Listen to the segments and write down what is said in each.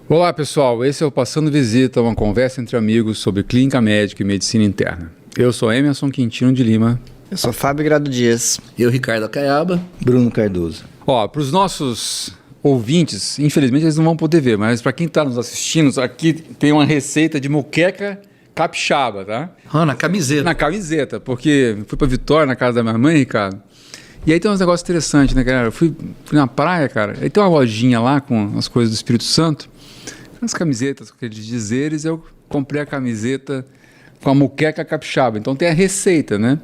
Olá pessoal, esse é o Passando Visita, uma conversa entre amigos sobre clínica médica e medicina interna. Eu sou Emerson Quintino de Lima. Eu sou Fábio Grado Dias. Eu, Ricardo Acaiaba. Bruno Cardoso. Ó, para os nossos ouvintes, infelizmente eles não vão poder ver, mas para quem está nos assistindo, aqui tem uma receita de moqueca capixaba, tá? Na camiseta. Na camiseta, porque fui para Vitória, na casa da minha mãe, Ricardo. E aí tem uns negócios interessantes, né, cara? Eu fui na praia, cara, aí tem uma lojinha lá com as coisas do Espírito Santo, as camisetas com aqueles dizeres, eu comprei a camiseta com a moqueca capixaba. Então tem a receita, né,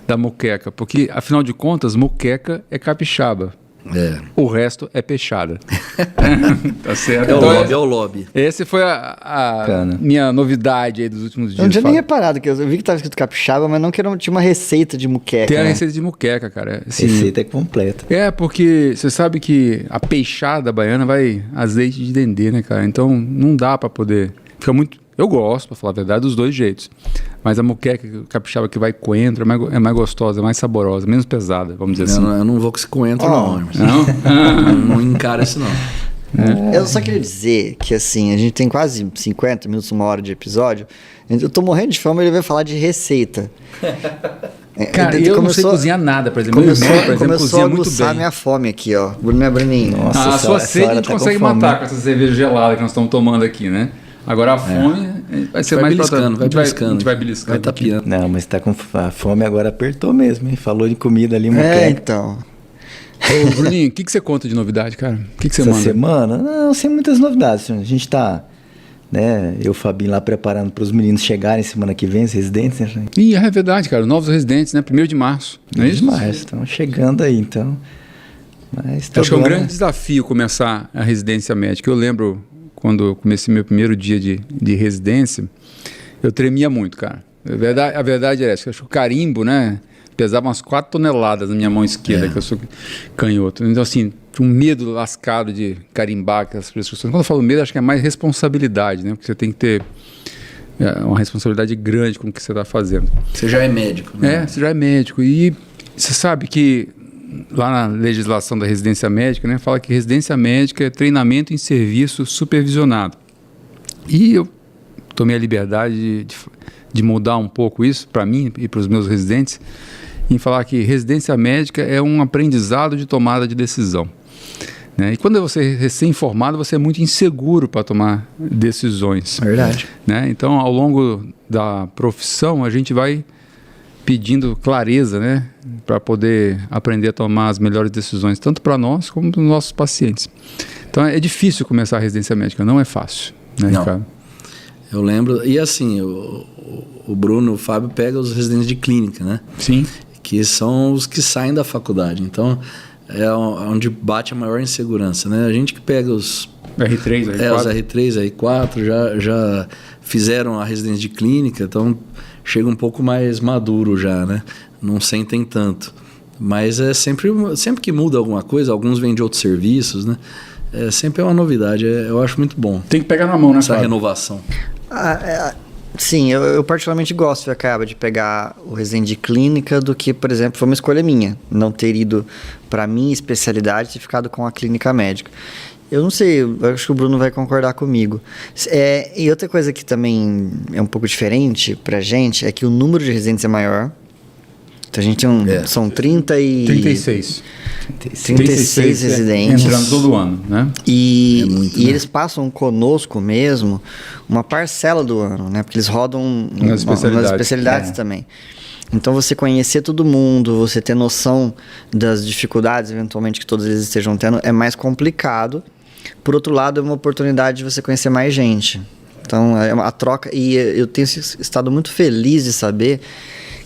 da moqueca, porque afinal de contas, moqueca é capixaba. É. O resto é peixada. Tá certo? É o lobby. Essa foi a minha novidade aí dos últimos dias. Eu não tinha nem reparado, que eu vi que estava escrito capixaba, mas não que tinha uma receita de moqueca. Tem a né? receita de moqueca, cara. Assim, Receita é completa. É, porque você sabe que a peixada baiana vai azeite de dendê, né, cara? Então não dá pra poder... Fica muito... Eu gosto, pra falar a verdade, dos dois jeitos. Mas a moqueca capixaba que vai coentro é mais gostosa, é mais saborosa, menos pesada, vamos dizer assim. Eu não vou com esse coentro, Não? Não encara isso, não. Eu só queria dizer que, assim, a gente tem quase 50 minutos, uma hora de episódio. Eu tô morrendo de fome e ele vai falar de receita. Cara, eu não sei cozinhar nada, por exemplo. Começou, meu irmão, por exemplo, começou cozinha a muito aguçar bem. minha fome aqui, ó. Bruninho. Nossa, A sua essa sede a hora gente tá com consegue fome, matar né? com essa cerveja gelada que nós estamos tomando aqui, né? Agora a fome vai ser mais beliscando, vai beliscando. A gente vai beliscando. Vai tapeando. Não, mas tá com a fome agora, apertou mesmo, hein? Falou de comida ali, É, moqueca. então. Ô, Bruninho, o que você conta de novidade, cara? O que você Essa manda? semana? Não, sem muitas novidades. A gente tá, né? Eu e o Fabinho lá preparando para os meninos chegarem semana que vem, os residentes, né? Ih, é verdade, cara. Novos residentes, né? 1º de março. Não é isso? Mas estão chegando aí, então. Mas Acho que é um grande desafio começar a residência médica. Eu lembro quando eu comecei meu primeiro dia de residência, eu tremia muito, cara. A verdade é essa. Acho que o carimbo, né? Pesava umas 4 toneladas na minha mão esquerda, que eu sou canhoto. Então, assim, tinha um medo lascado de carimbar aquelas prescrições. Quando eu falo medo, acho que é mais responsabilidade, né? Porque você tem que ter uma responsabilidade grande com o que você está fazendo. Você já é médico, né? É, você já é médico. E você sabe que lá na legislação da residência médica, né, fala que residência médica é treinamento em serviço supervisionado. E eu tomei a liberdade de mudar um pouco isso para mim e para os meus residentes, em falar que residência médica é um aprendizado de tomada de decisão. Né? E quando você é recém-formado, você é muito inseguro para tomar decisões. Verdade. Né? Então, ao longo da profissão, a gente vai pedindo clareza, né, para poder aprender a tomar as melhores decisões, tanto para nós como para os nossos pacientes. Então, é difícil começar a residência médica, não é fácil, né, Não. Ricardo? Eu lembro, e assim, o Bruno, o Fábio pega os residentes de clínica, né? Sim. Que são os que saem da faculdade. Então, é onde bate a maior insegurança, né? A gente que pega os R3, R4. os R3, R4, já fizeram a residência de clínica, então chega um pouco mais maduro já, né? Não sentem tanto. Mas é sempre que muda alguma coisa, alguns vêm de outros serviços, né? Sempre é uma novidade, eu acho muito bom. Tem que pegar na mão, né, Essa Fábio? renovação. Sim, eu particularmente gosto, acaba de pegar o residente de clínica do que, por exemplo, foi uma escolha minha, não ter ido para minha especialidade e ter ficado com a clínica médica. Eu não sei, eu acho que o Bruno vai concordar comigo. E outra coisa que também é um pouco diferente pra gente é que o número de residentes é maior. Então a gente tem são 36 residentes. Entrando todo ano, né? E muito, né? eles passam conosco mesmo uma parcela do ano, né? Porque eles rodam nas especialidades também. Então você conhecer todo mundo, você ter noção das dificuldades eventualmente que todos eles estejam tendo é mais complicado. Por outro lado, é uma oportunidade de você conhecer mais gente. Então é a troca, e eu tenho estado muito feliz de saber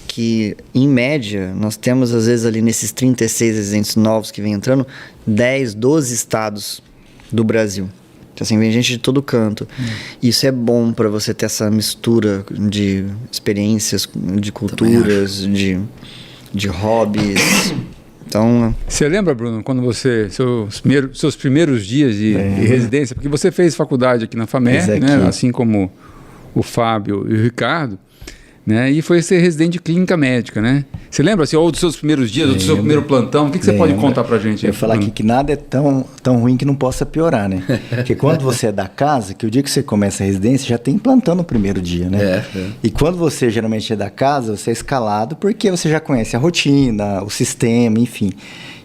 que, em média, nós temos, às vezes, ali nesses 36 residentes novos que vem entrando, 10, 12 estados do Brasil. Então, assim, vem gente de todo canto. Isso é bom para você ter essa mistura de experiências, de culturas, de hobbies. Então... Você lembra, Bruno, quando seus primeiros dias de residência, porque você fez faculdade aqui na FAMER, né, assim como o Fábio e o Ricardo, né? E foi ser residente de clínica médica, né? Você lembra, assim, ou dos seus primeiros dias, ou do seu primeiro plantão? O que você pode contar pra gente? Eu ia falar aqui que nada é tão ruim que não possa piorar, né? Porque quando você é da casa, que o dia que você começa a residência, já tem plantão no primeiro dia, né? E quando você geralmente é da casa, você é escalado porque você já conhece a rotina, o sistema, enfim.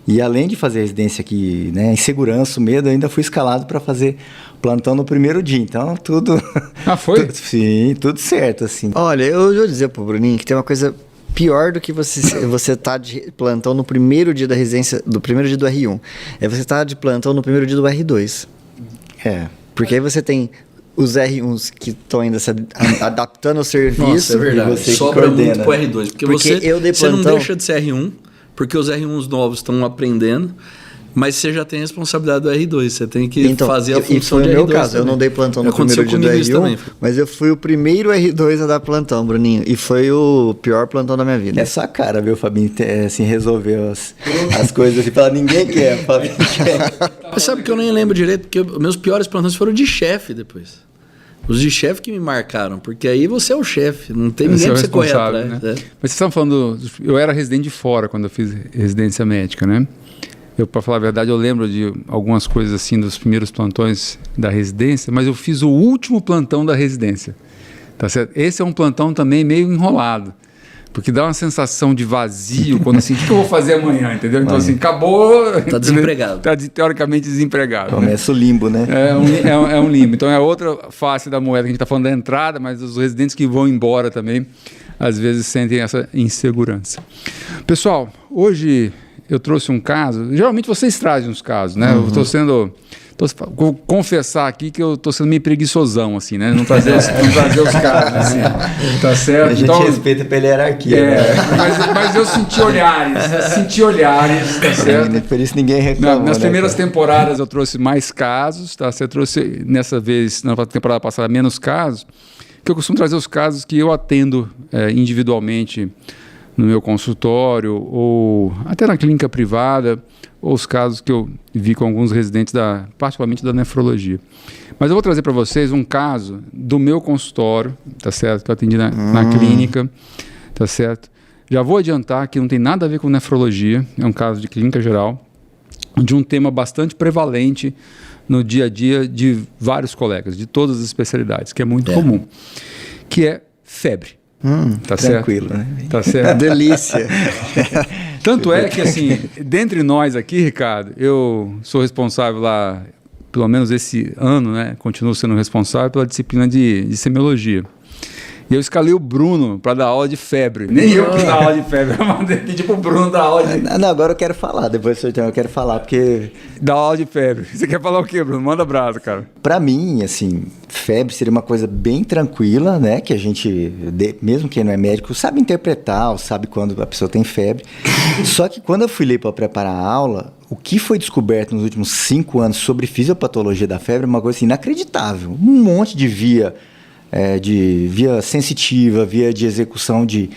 E além de fazer residência aqui, né, em segurança, o medo, eu ainda fui escalado para fazer plantão no primeiro dia. Então, tudo... Ah, foi? Sim, tudo certo, assim. Olha, eu vou dizer pro Bruninho que tem uma coisa pior do que você tá de plantão no primeiro dia da residência, do primeiro dia do R1. É você tá de plantão no primeiro dia do R2. Porque aí você tem os R1s que estão ainda se adaptando ao serviço. Nossa, é verdade. E você sobra muito pro R2. Porque você não deixa de ser R1, porque os R1s novos estão aprendendo, mas você já tem a responsabilidade do R2. Você tem que fazer a função de R2. No meu caso, eu não dei plantão no primeiro dia do R1, também, mas eu fui o primeiro R2 a dar plantão, Bruninho. E foi o pior plantão da minha vida. É sua cara, viu, Fabinho? Assim, resolveu as coisas assim. Fala, ninguém quer, Fabinho quer. Mas sabe que eu nem lembro direito, porque meus piores plantões foram de chefe depois. Os de chefe que me marcaram, porque aí você é o chefe, não tem ninguém pra você correr atrás. Né? Mas vocês estavam falando, eu era residente de fora quando eu fiz residência médica, né? Eu, para falar a verdade, eu lembro de algumas coisas assim dos primeiros plantões da residência, mas eu fiz o último plantão da residência, tá certo? Esse é um plantão também meio enrolado, porque dá uma sensação de vazio, quando assim, o que eu vou fazer amanhã, entendeu? Então assim, acabou... Tá desempregado. Tá teoricamente desempregado. Começa o limbo, né? É um limbo. Então é outra face da moeda, que a gente está falando da entrada, mas os residentes que vão embora também, às vezes sentem essa insegurança. Pessoal, hoje... eu trouxe um caso, geralmente vocês trazem uns casos, né? Eu vou confessar aqui que eu estou sendo meio preguiçosão, assim, né? Não trazer os casos, assim, tá certo? A gente respeita pela hierarquia, né? Mas eu senti olhares, tá certo? Por isso ninguém reclama. Nas primeiras temporadas eu trouxe mais casos, tá? Você trouxe, nessa vez, na temporada passada, menos casos, que eu costumo trazer os casos que eu atendo individualmente no meu consultório, ou até na clínica privada, ou os casos que eu vi com alguns residentes, particularmente da nefrologia. Mas eu vou trazer para vocês um caso do meu consultório, tá certo? Que eu atendi na clínica, tá certo? Já vou adiantar que não tem nada a ver com nefrologia, é um caso de clínica geral, de um tema bastante prevalente no dia a dia de vários colegas, de todas as especialidades, que é muito comum, que é febre. Tá tranquilo, certo? Né? Tá certo. Delícia. Tanto é que, assim, dentre nós aqui, Ricardo, eu sou responsável lá, pelo menos esse ano, né? Continuo sendo responsável pela disciplina de semiologia. E eu escalei o Bruno para dar aula de febre. Nem eu que dar aula de febre. Eu mandei tipo o Bruno dar aula de... Não, agora eu quero falar. Depois do sorteio eu quero falar, porque... Dar aula de febre. Você quer falar o quê, Bruno? Manda brasa, cara. Para mim, assim, febre seria uma coisa bem tranquila, né? Que a gente, mesmo quem não é médico, sabe interpretar, ou sabe quando a pessoa tem febre. Só que quando eu fui ler para preparar a aula, o que foi descoberto nos últimos 5 anos sobre fisiopatologia da febre é uma coisa assim, inacreditável. Um monte de via sensitiva, via de execução de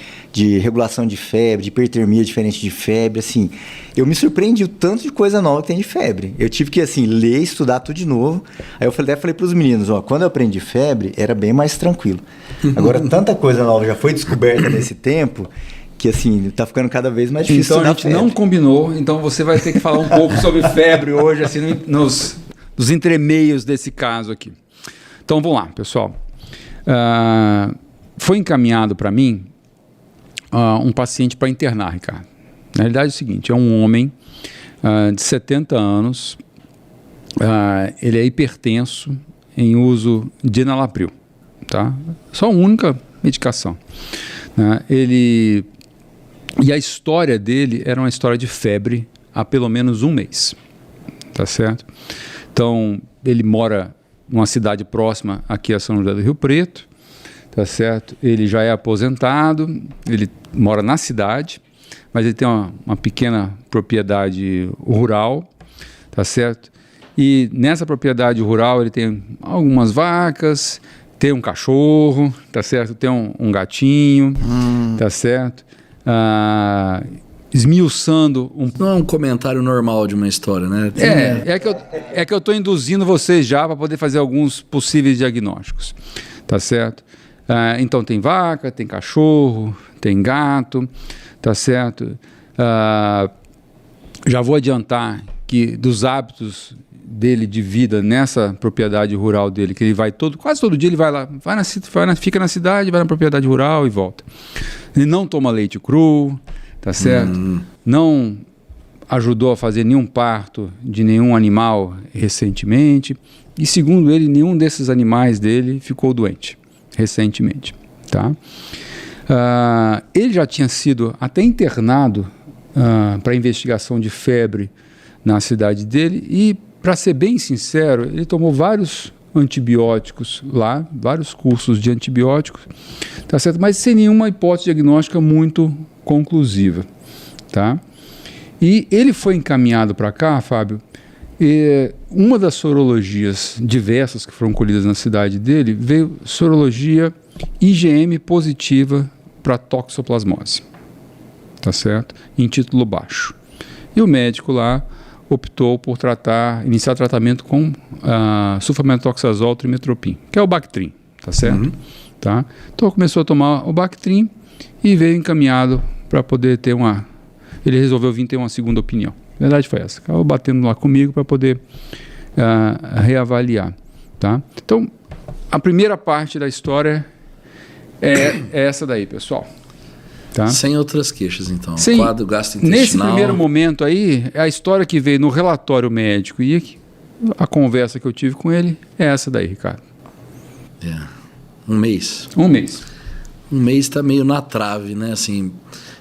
regulação de febre, de hipertermia diferente de febre, assim, eu me surpreendi o tanto de coisa nova que tem de febre. Eu tive que, assim, ler, estudar tudo de novo. Aí eu até falei para os meninos, quando eu aprendi febre, era bem mais tranquilo. Agora, tanta coisa nova já foi descoberta nesse tempo, que, assim, tá ficando cada vez mais difícil. Então, a gente não combinou, então você vai ter que falar um pouco sobre febre hoje, assim, nos entremeios desse caso aqui. Então, vamos lá, pessoal. Foi encaminhado para mim um paciente para internar, Ricardo. Na realidade é o seguinte, é um homem de 70 anos, ele é hipertenso, em uso de enalapril, tá? Só a única medicação, né? E a história dele era uma história de febre há pelo menos 1 mês, tá certo? Então, ele mora numa cidade próxima aqui a São José do Rio Preto, tá certo? Ele já é aposentado, ele mora na cidade, mas ele tem uma pequena propriedade rural, tá certo? E nessa propriedade rural ele tem algumas vacas, tem um cachorro, tá certo? Tem um gatinho, tá certo? Esmiuçando Não é um comentário normal de uma história, né? É que eu estou induzindo vocês já para poder fazer alguns possíveis diagnósticos, tá certo? Então tem vaca, tem cachorro, tem gato, tá certo? Já vou adiantar que dos hábitos dele de vida nessa propriedade rural dele, que ele vai quase todo dia ele vai lá, fica na cidade, vai na propriedade rural e volta. Ele não toma leite cru, tá certo? Não ajudou a fazer nenhum parto de nenhum animal recentemente. E segundo ele, nenhum desses animais dele ficou doente recentemente, tá? Ele já tinha sido até internado para investigação de febre na cidade dele e, para ser bem sincero, ele tomou vários antibióticos lá, vários cursos de antibióticos, tá certo? Mas sem nenhuma hipótese diagnóstica muito conclusiva, tá? E ele foi encaminhado para cá, Fábio, e uma das sorologias diversas que foram colhidas na cidade dele veio sorologia IgM positiva para toxoplasmose, tá certo? Em título baixo. E o médico lá optou por iniciar tratamento com sulfamethoxazol trimetropin, que é o Bactrim, tá certo? Tá? Então começou a tomar o Bactrim e veio encaminhado para poder ter ele resolveu vir ter uma segunda opinião. A verdade foi essa. Acabou batendo lá comigo para poder reavaliar, tá? Então, a primeira parte da história é essa daí, pessoal. Tá? Sem outras queixas, então. Sim. Quadro gastrointestinal. Nesse primeiro momento aí, a história que veio no relatório médico e a conversa que eu tive com ele é essa daí, Ricardo. Um mês. Um mês. Um mês está meio na trave, né? Assim,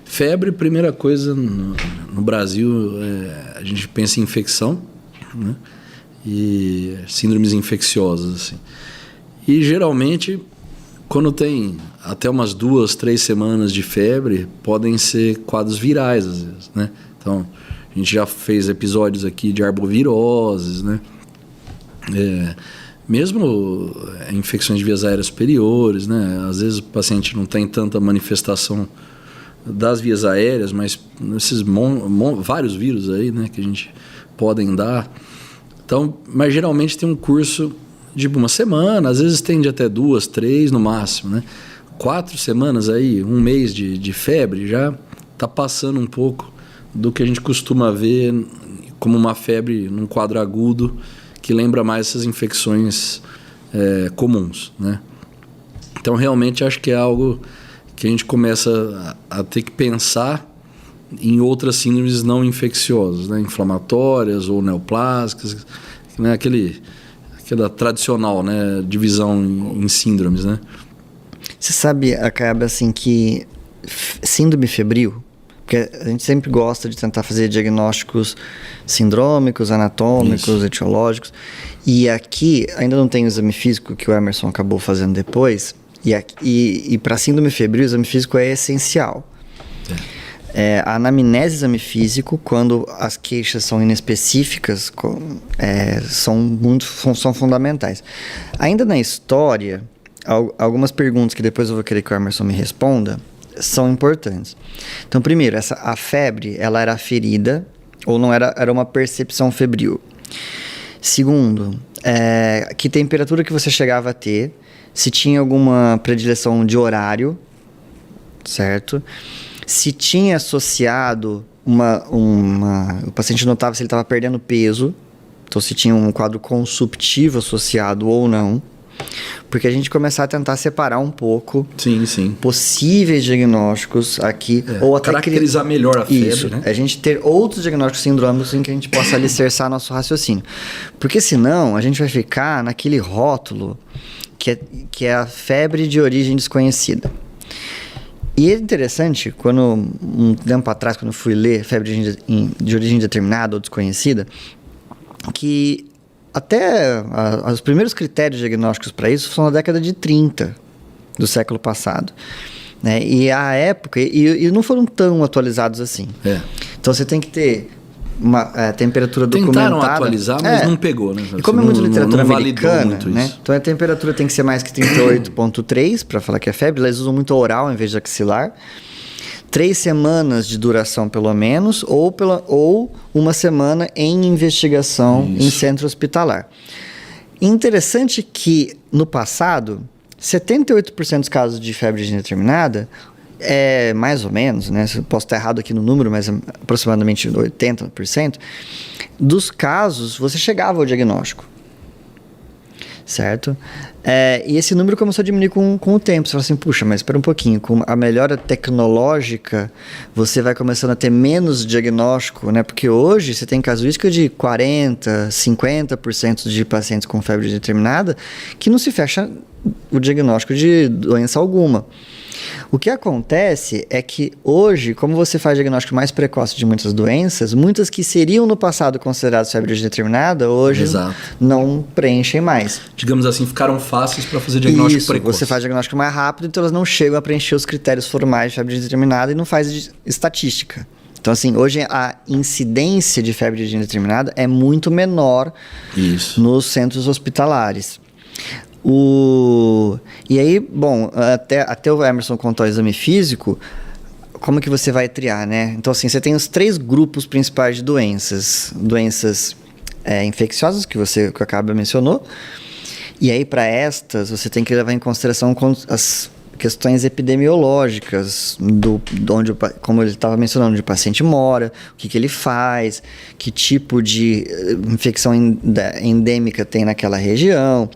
febre, primeira coisa no Brasil, a gente pensa em infecção, né? E síndromes infecciosas, assim. E geralmente, quando tem até umas 2, 3 semanas de febre, podem ser quadros virais, às vezes, né? Então, a gente já fez episódios aqui de arboviroses, né? Mesmo infecções de vias aéreas superiores, né? Às vezes o paciente não tem tanta manifestação das vias aéreas, mas esses vários vírus aí, né, que a gente podem dar. Então, mas geralmente tem um curso de uma semana, às vezes tende até 2, 3 no máximo, né? 4 semanas aí, um mês de febre, já está passando um pouco do que a gente costuma ver como uma febre num quadro agudo, que lembra mais essas infecções comuns, né? Então, realmente, acho que é algo que a gente começa a ter que pensar em outras síndromes não infecciosas, né? Inflamatórias ou neoplásicas, né? Aquela tradicional, né? Divisão em síndromes, né? Você sabe, acaba assim que síndrome febril, porque a gente sempre gosta de tentar fazer diagnósticos sindrômicos, anatômicos, etiológicos, e aqui ainda não tem o exame físico que o Emerson acabou fazendo depois, e para síndrome febril o exame físico é essencial. A anamnese, exame físico, quando as queixas são inespecíficas, são fundamentais. Ainda na história, algumas perguntas que depois eu vou querer que o Emerson me responda são importantes. Então, primeiro, a febre, ela era aferida ou não era uma percepção febril. Segundo, que temperatura que você chegava a ter, se tinha alguma predileção de horário, certo? Se tinha associado o paciente notava se ele estava perdendo peso, então se tinha um quadro consumptivo associado ou não, porque a gente começar a tentar separar um pouco possíveis diagnósticos aqui, ou até caracterizar melhor a febre, isso, né? A gente ter outros diagnósticos sindrômicos em que a gente possa alicerçar nosso raciocínio, porque senão a gente vai ficar naquele rótulo que é a febre de origem desconhecida. E é interessante, um tempo atrás, quando eu fui ler febre de origem determinada ou desconhecida, que até os primeiros critérios diagnósticos para isso são na década de 30 do século passado, né? E a época, e não foram tão atualizados assim. Então você tem que ter uma temperatura documentada. Tentaram atualizar, mas não pegou, né? E como é muito literatura americana, muito né? Então a temperatura tem que ser mais que 38,3 para falar que é febre. Eles usam muito oral em vez de axilar. 3 semanas de duração, pelo menos, ou uma semana em investigação em centro hospitalar. Interessante que, no passado, 78% dos casos de febre indeterminada é mais ou menos, né? Posso estar errado aqui no número, mas aproximadamente 80% dos casos você chegava ao diagnóstico, certo? E esse número começou a diminuir com o tempo. Você fala assim, puxa, mas espera um pouquinho, com a melhora tecnológica você vai começando a ter menos diagnóstico, né? Porque hoje você tem casuística de 40%, 50% de pacientes com febre indeterminada que não se fecha o diagnóstico de doença alguma. O que acontece é que hoje, como você faz diagnóstico mais precoce de muitas doenças, muitas que seriam no passado consideradas febre indeterminada, hoje não preenchem mais. Digamos assim, ficaram fáceis para fazer diagnóstico precoce. Você faz diagnóstico mais rápido, então elas não chegam a preencher os critérios formais de febre indeterminada e não faz estatística. Então, assim, hoje a incidência de febre indeterminada é muito menor nos centros hospitalares. E aí, bom, até o Emerson contou o exame físico, como que você vai triar, né? Então, assim, você tem os 3 grupos principais de doenças. Doenças infecciosas, que o Acaba mencionou. E aí, para estas, você tem que levar em consideração as questões epidemiológicas, como ele estava mencionando, onde o paciente mora, o que ele faz, que tipo de infecção endêmica tem naquela região.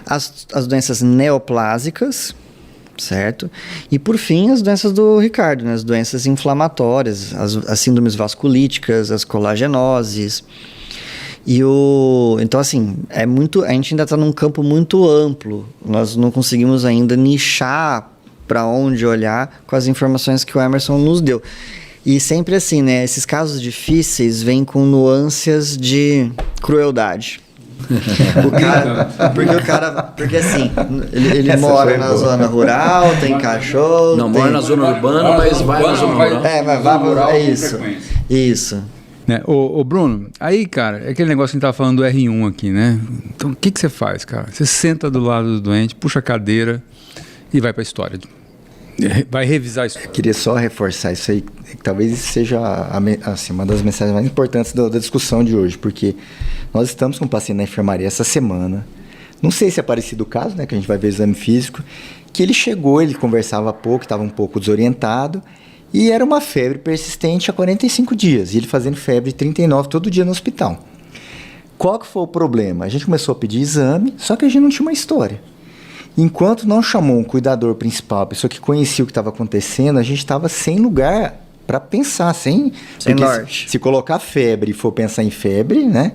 As doenças neoplásicas, certo? E por fim, as doenças do Ricardo, né? As doenças inflamatórias, as síndromes vasculíticas, as colagenoses. Então, assim, a gente ainda está num campo muito amplo. Nós não conseguimos ainda nichar para onde olhar com as informações que o Emerson nos deu. E sempre assim, né? Esses casos difíceis vêm com nuances de crueldade. Porque assim, ele mora na zona rural, tem cachorro. Não, mora na zona urbana, mas vai na zona rural. Mas vai rural. Isso. Né? Ô Bruno, aí, cara, é aquele negócio que a gente tava falando do R1 aqui, né? Então, o que você faz, cara? Você senta do lado do doente, puxa a cadeira e vai pra história. Vai revisar isso. Queria só reforçar isso aí, que talvez isso seja assim, uma das mensagens mais importantes da discussão de hoje, porque nós estamos com um paciente na enfermaria essa semana, não sei se é parecido o caso, né, que a gente vai ver o exame físico, que ele chegou, ele conversava pouco, estava um pouco desorientado, e era uma febre persistente há 45 dias, e ele fazendo febre 39 todo dia no hospital. Qual que foi o problema? A gente começou a pedir exame, só que a gente não tinha uma história. Enquanto não chamou um cuidador principal, a pessoa que conhecia o que estava acontecendo, a gente estava sem lugar para pensar, sem norte. Se colocar febre e for pensar em febre, né?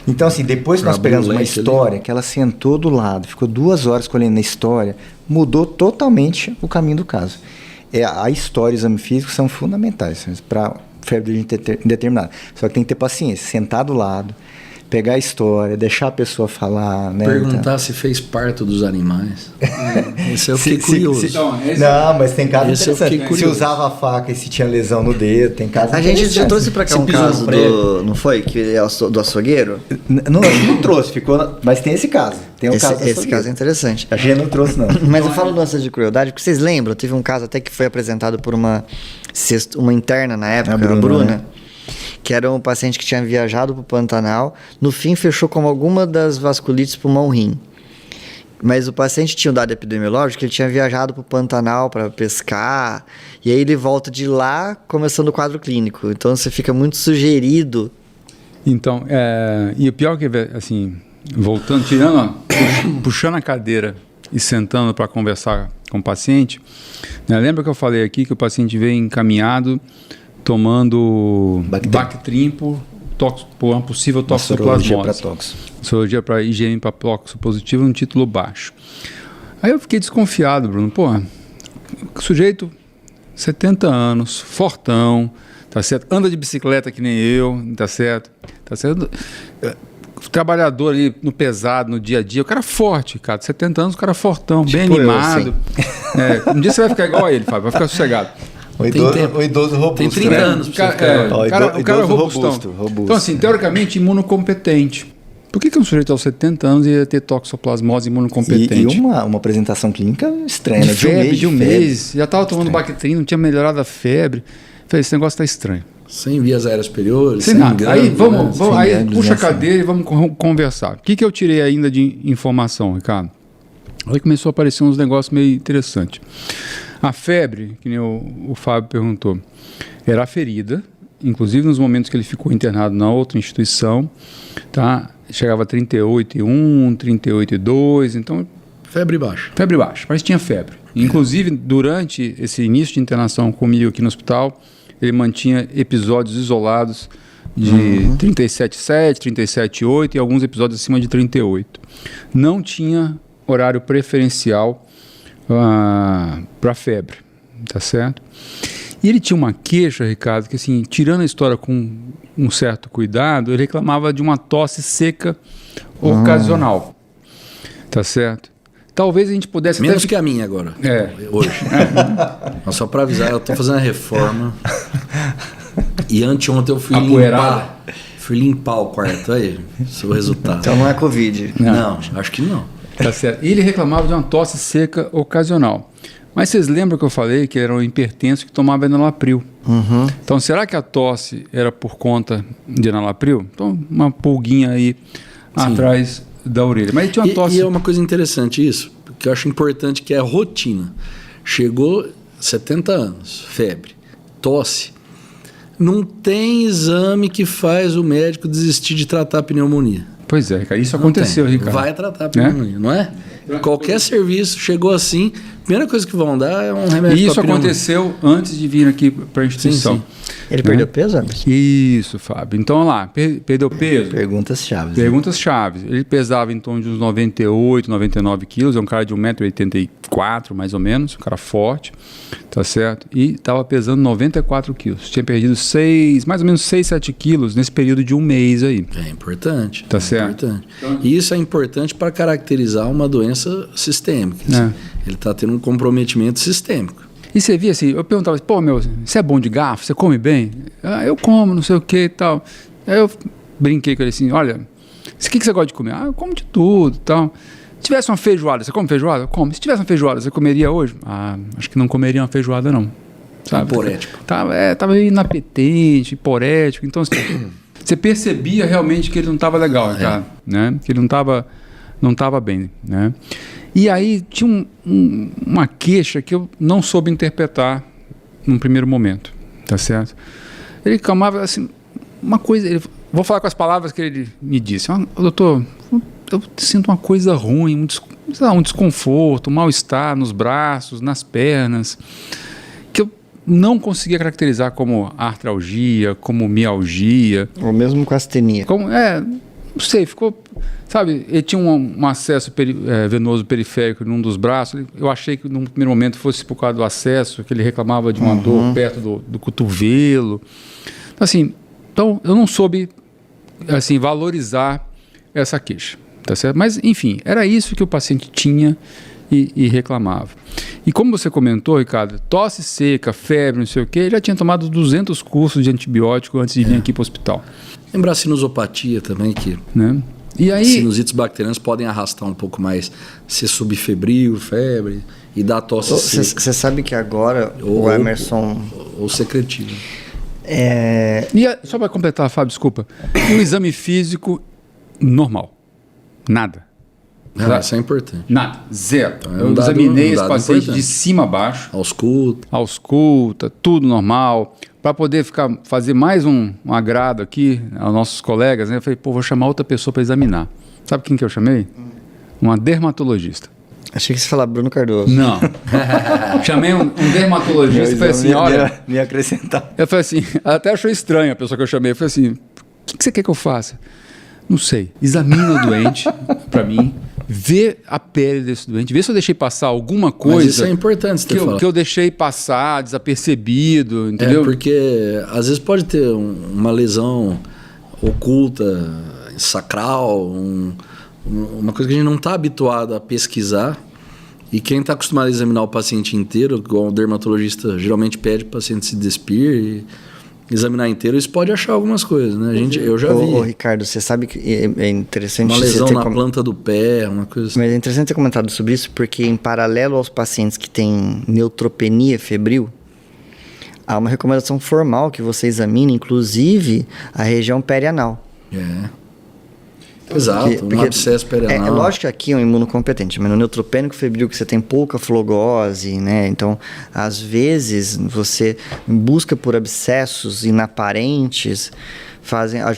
Então, assim, depois que nós pegamos uma história que ela sentou do lado, ficou 2 horas colhendo a história, mudou totalmente o caminho do caso. A história e o exame físico são fundamentais para febre indeterminada. Só que tem que ter paciência, sentar do lado, pegar a história, deixar a pessoa falar, né? Perguntar se fez parto dos animais. Esse eu fiquei curioso. Não, mas tem casos interessantes. Se usava a faca e se tinha lesão no dedo, tem casos interessantes. A gente já trouxe pra cá um caso não foi? Que é do açougueiro? Não trouxe, mas tem esse caso. Tem um caso esse caso é interessante. A gente não trouxe, não. Mas eu falo doenças de crueldade, porque vocês lembram, teve um caso até que foi apresentado por uma interna na época, a Bruna, né? Que era um paciente que tinha viajado para o Pantanal, no fim fechou com alguma das vasculites pulmão-rim. Mas o paciente tinha um dado epidemiológico que ele tinha viajado para o Pantanal para pescar, e aí ele volta de lá começando o quadro clínico. Então você fica muito sugerido. Então, e o pior que, assim, voltando, puxando a cadeira e sentando para conversar com o paciente, né, lembra que eu falei aqui que o paciente veio encaminhado tomando Bactrim por uma possível toxoplasmose. Sorologia para IgM para toxo positivo, um título baixo. Aí eu fiquei desconfiado, Bruno. Sujeito, 70 anos, fortão, tá certo? Anda de bicicleta que nem eu, tá certo? Tá certo? Trabalhador ali no pesado, no dia a dia. O cara forte, cara. 70 anos, o cara fortão, bem animado. Um dia você vai ficar igual a ele, Fábio, vai ficar sossegado. O idoso robusto. Tem 30 anos. O cara é robustão. Então, assim, teoricamente, imunocompetente. Por que um sujeito aos 70 anos ia ter toxoplasmose imunocompetente? E uma apresentação clínica estranha. De febre, de um mês. Já estava tomando Bactrim, não tinha melhorado a febre. Falei, esse negócio está estranho. Sem vias aéreas superiores, sem nada. Aí, puxa a cadeira e vamos conversar. O que eu tirei ainda de informação, Ricardo? Aí começou a aparecer uns negócios meio interessantes. A febre, que nem o Fábio perguntou, era aferida, inclusive nos momentos que ele ficou internado na outra instituição, tá? Chegava a 38,1, 38,2, então... Febre baixa. Febre baixa, mas tinha febre. Inclusive, durante esse início de internação comigo aqui no hospital, ele mantinha episódios isolados de 37,7, 37,8 e alguns episódios acima de 38. Não tinha horário preferencial para febre, tá certo? E ele tinha uma queixa, Ricardo, que assim, tirando a história com um certo cuidado, ele reclamava de uma tosse seca ocasional, tá certo? Talvez a gente pudesse... Menos que a minha agora, hoje. Mas só para avisar, eu estou fazendo a reforma e anteontem eu fui limpar o quarto, aí, seu resultado. Então não é Covid. Não, acho que não. Tá certo. E ele reclamava de uma tosse seca ocasional. Mas vocês lembram que eu falei que era um hipertenso que tomava enalapril? Então, será que a tosse era por conta de enalapril? Então, uma pulguinha aí atrás da orelha. Mas ele tinha uma tosse... E é uma coisa interessante isso, que eu acho importante, que é a rotina. Chegou 70 anos, febre, tosse. Não tem exame que faz o médico desistir de tratar a pneumonia. Pois é, Ricardo. Isso aconteceu, Ricardo. Vai tratar a pneumonia, não é? Qualquer serviço chegou assim, a primeira coisa que vão dar é um remédio. E isso aconteceu antes de vir aqui para a instituição. Sim. Ele perdeu peso, Anderson? Isso, Fábio. Então, olha lá, perdeu peso? Perguntas chaves. Perguntas chaves. Ele pesava em torno de uns 98, 99 quilos, é um cara de 1,84 m, mais ou menos, um cara forte, tá certo? E estava pesando 94 quilos. Tinha perdido mais ou menos 6, 7 quilos nesse período de um mês aí. É importante. Tá certo? Importante. E isso é importante para caracterizar uma doença sistêmica. Ele está tendo um comprometimento sistêmico. E você via assim, eu perguntava assim, pô, você é bom de garfo? Você come bem? Eu como, não sei o que e tal. Aí eu brinquei com ele assim, olha, o que você gosta de comer? Eu como de tudo e tal. Se tivesse uma feijoada, você come feijoada? Eu como. Se tivesse uma feijoada, você comeria hoje? Acho que não comeria uma feijoada não. Sabe? Hiporético. Tava inapetente, hiporético. Então, assim, você percebia realmente que ele não estava legal, cara, né? Que ele não estava bem, né? E aí tinha uma queixa que eu não soube interpretar num primeiro momento, tá certo? Ele clamava assim, uma coisa, vou falar com as palavras que ele me disse, doutor, eu sinto uma coisa ruim, um desconforto, um mal-estar nos braços, nas pernas, que eu não conseguia caracterizar como artralgia, como mialgia. Ou mesmo com astenia. Não sei, ficou... Sabe, ele tinha um acesso venoso periférico num dos braços. Eu achei que num primeiro momento fosse por causa do acesso, que ele reclamava de uma dor perto do cotovelo. Então, eu não soube assim, valorizar essa queixa, tá certo? Mas, enfim, era isso que o paciente tinha e reclamava. E como você comentou, Ricardo, tosse seca, febre, não sei o quê, ele já tinha tomado 200 cursos de antibiótico antes de vir aqui para o hospital. Lembrar a sinusopatia também, que... Né? E aí, sinusites bacterianas podem arrastar um pouco mais, ser subfebril, febre e dar tosse seca. Você sabe que agora o Emerson... Ou secretivo. Só para completar, Fábio, desculpa. Um exame físico normal. Nada. Isso é importante. Nada. Zero. Eu examinei esse paciente de cima a baixo. Ausculta, tudo normal. Para poder fazer mais um agrado aqui aos nossos colegas, né? Eu falei, vou chamar outra pessoa para examinar. Sabe quem que eu chamei? Uma dermatologista. Achei que você ia falar Bruno Cardoso. Não. Chamei um dermatologista e falei assim, olha... Me acrescentar. Eu falei assim, até achou estranho a pessoa que eu chamei. Eu falei assim, o que você quer que eu faça? Não sei. Examina o doente para mim, vê a pele desse doente, vê se eu deixei passar alguma coisa. Mas isso é importante que eu deixei passar desapercebido, entendeu? Porque às vezes pode ter uma lesão oculta, sacral, uma coisa que a gente não está habituado a pesquisar. E quem está acostumado a examinar o paciente inteiro, igual o dermatologista geralmente pede para o paciente se despir e examinar inteiro, isso pode achar algumas coisas, né? Eu já vi. Ricardo, você sabe que é interessante... Uma lesão na planta do pé, uma coisa assim. Mas é interessante ter comentado sobre isso, porque em paralelo aos pacientes que têm neutropenia febril, há uma recomendação formal que você examine, inclusive, a região perianal. Exato, um abscesso perianal. É lógico que aqui é um imunocompetente, mas no neutropênico febril que você tem pouca flogose, né? Então, às vezes, você busca por abscessos inaparentes,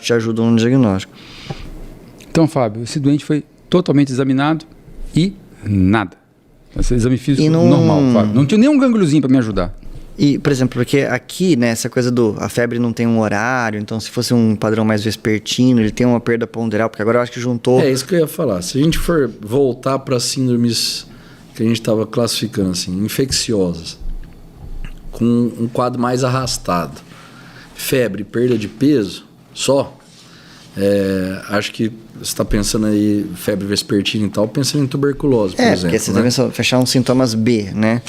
te ajudam no diagnóstico. Então, Fábio, esse doente foi totalmente examinado e nada. Esse exame físico normal, Fábio. Não tinha nenhum gângliozinho para me ajudar. E, por exemplo, porque aqui, né, essa coisa a febre não tem um horário, então se fosse um padrão mais vespertino, ele tem uma perda ponderal, porque agora eu acho que juntou... É isso que eu ia falar. Se a gente for voltar para síndromes que a gente estava classificando, assim, infecciosas, com um quadro mais arrastado, febre, perda de peso, só, acho que você está pensando aí, febre vespertina e tal, pensando em tuberculose, por exemplo. Porque você deve fechar uns sintomas B, né?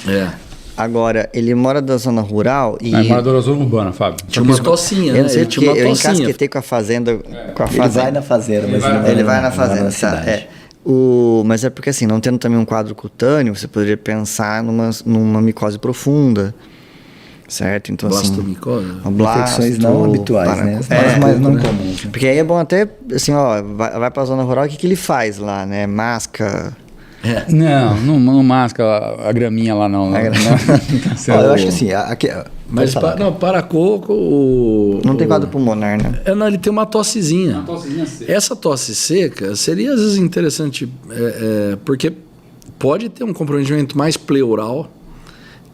Agora, ele mora da zona rural e... mora da zona urbana, Fábio. Tinha uma tossinha, né? Eu encasquetei com a fazenda. Ele vai na fazenda, mas ele vai na fazenda, tá? Mas é porque assim, não tendo também um quadro cutâneo, você poderia pensar numa micose profunda, certo? Então, blastomicose? Infecções não habituais, né? Mas não comuns. Né? Porque aí é bom até, assim, vai pra zona rural, o que ele faz lá, né? Masca... Não masca a graminha lá, não. Eu acho que assim... Mas para-coco... Não tem quadro pulmonar, né? Não, ele tem uma tossezinha. Seca. Essa tosse seca seria, às vezes, interessante, porque pode ter um comprometimento mais pleural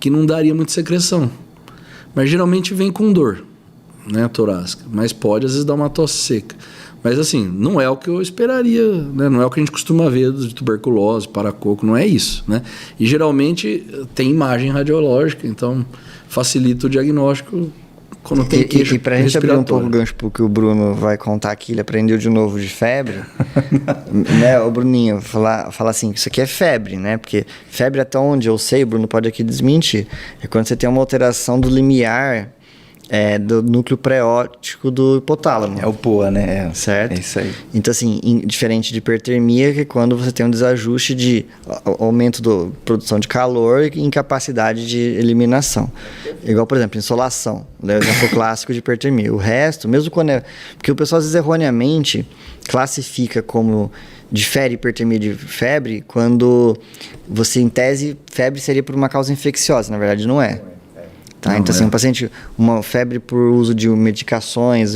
que não daria muita secreção. Mas geralmente vem com dor, né, torácica. Mas pode, às vezes, dar uma tosse seca. Mas assim, não é o que eu esperaria, né? Não é o que a gente costuma ver de tuberculose, para-coco, não é isso, né? E geralmente tem imagem radiológica, então facilita o diagnóstico quando tem queixa. E pra gente abrir um pouco o gancho pro que o Bruno vai contar aqui, ele aprendeu de novo de febre, né? O Bruninho fala assim, isso aqui é febre, né? Porque febre, até onde eu sei, o Bruno pode aqui desmentir, é quando você tem uma alteração do limiar do núcleo preóptico do hipotálamo. É o POA, né? Certo? É isso aí. Então, assim, diferente de hipertermia, que é quando você tem um desajuste de aumento da produção de calor e incapacidade de eliminação. Igual, por exemplo, insolação. É o exemplo clássico de hipertermia. O resto, mesmo quando porque o pessoal, às vezes, erroneamente classifica como difere hipertermia de febre quando você, em tese, febre seria por uma causa infecciosa. Na verdade, não é. Tá? Então, assim, um paciente, uma febre por uso de medicações,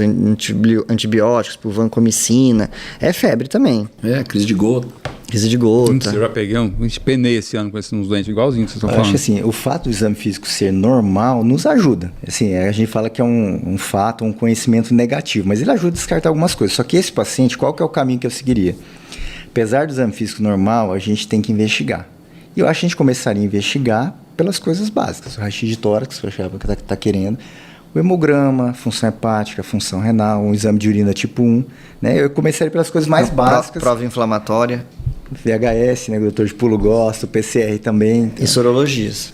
antibióticos, por vancomicina, é febre também. Crise de gota. Crise de gota. Eu já peguei penei esse ano com esses doentes igualzinhos que vocês estão falando. Eu acho que assim, o fato do exame físico ser normal nos ajuda. Assim, a gente fala que é um fato, um conhecimento negativo, mas ele ajuda a descartar algumas coisas. Só que esse paciente, qual que é o caminho que eu seguiria? Apesar do exame físico normal, a gente tem que investigar. E eu acho que a gente começaria a investigar pelas coisas básicas. O raio-x de tórax, que está querendo, o hemograma, função hepática, função renal, um exame de urina tipo 1. Né? Eu começaria pelas coisas mais básicas. Prova inflamatória. VHS, né? O doutor de pulo gosta, o PCR também. Então. E sorologias.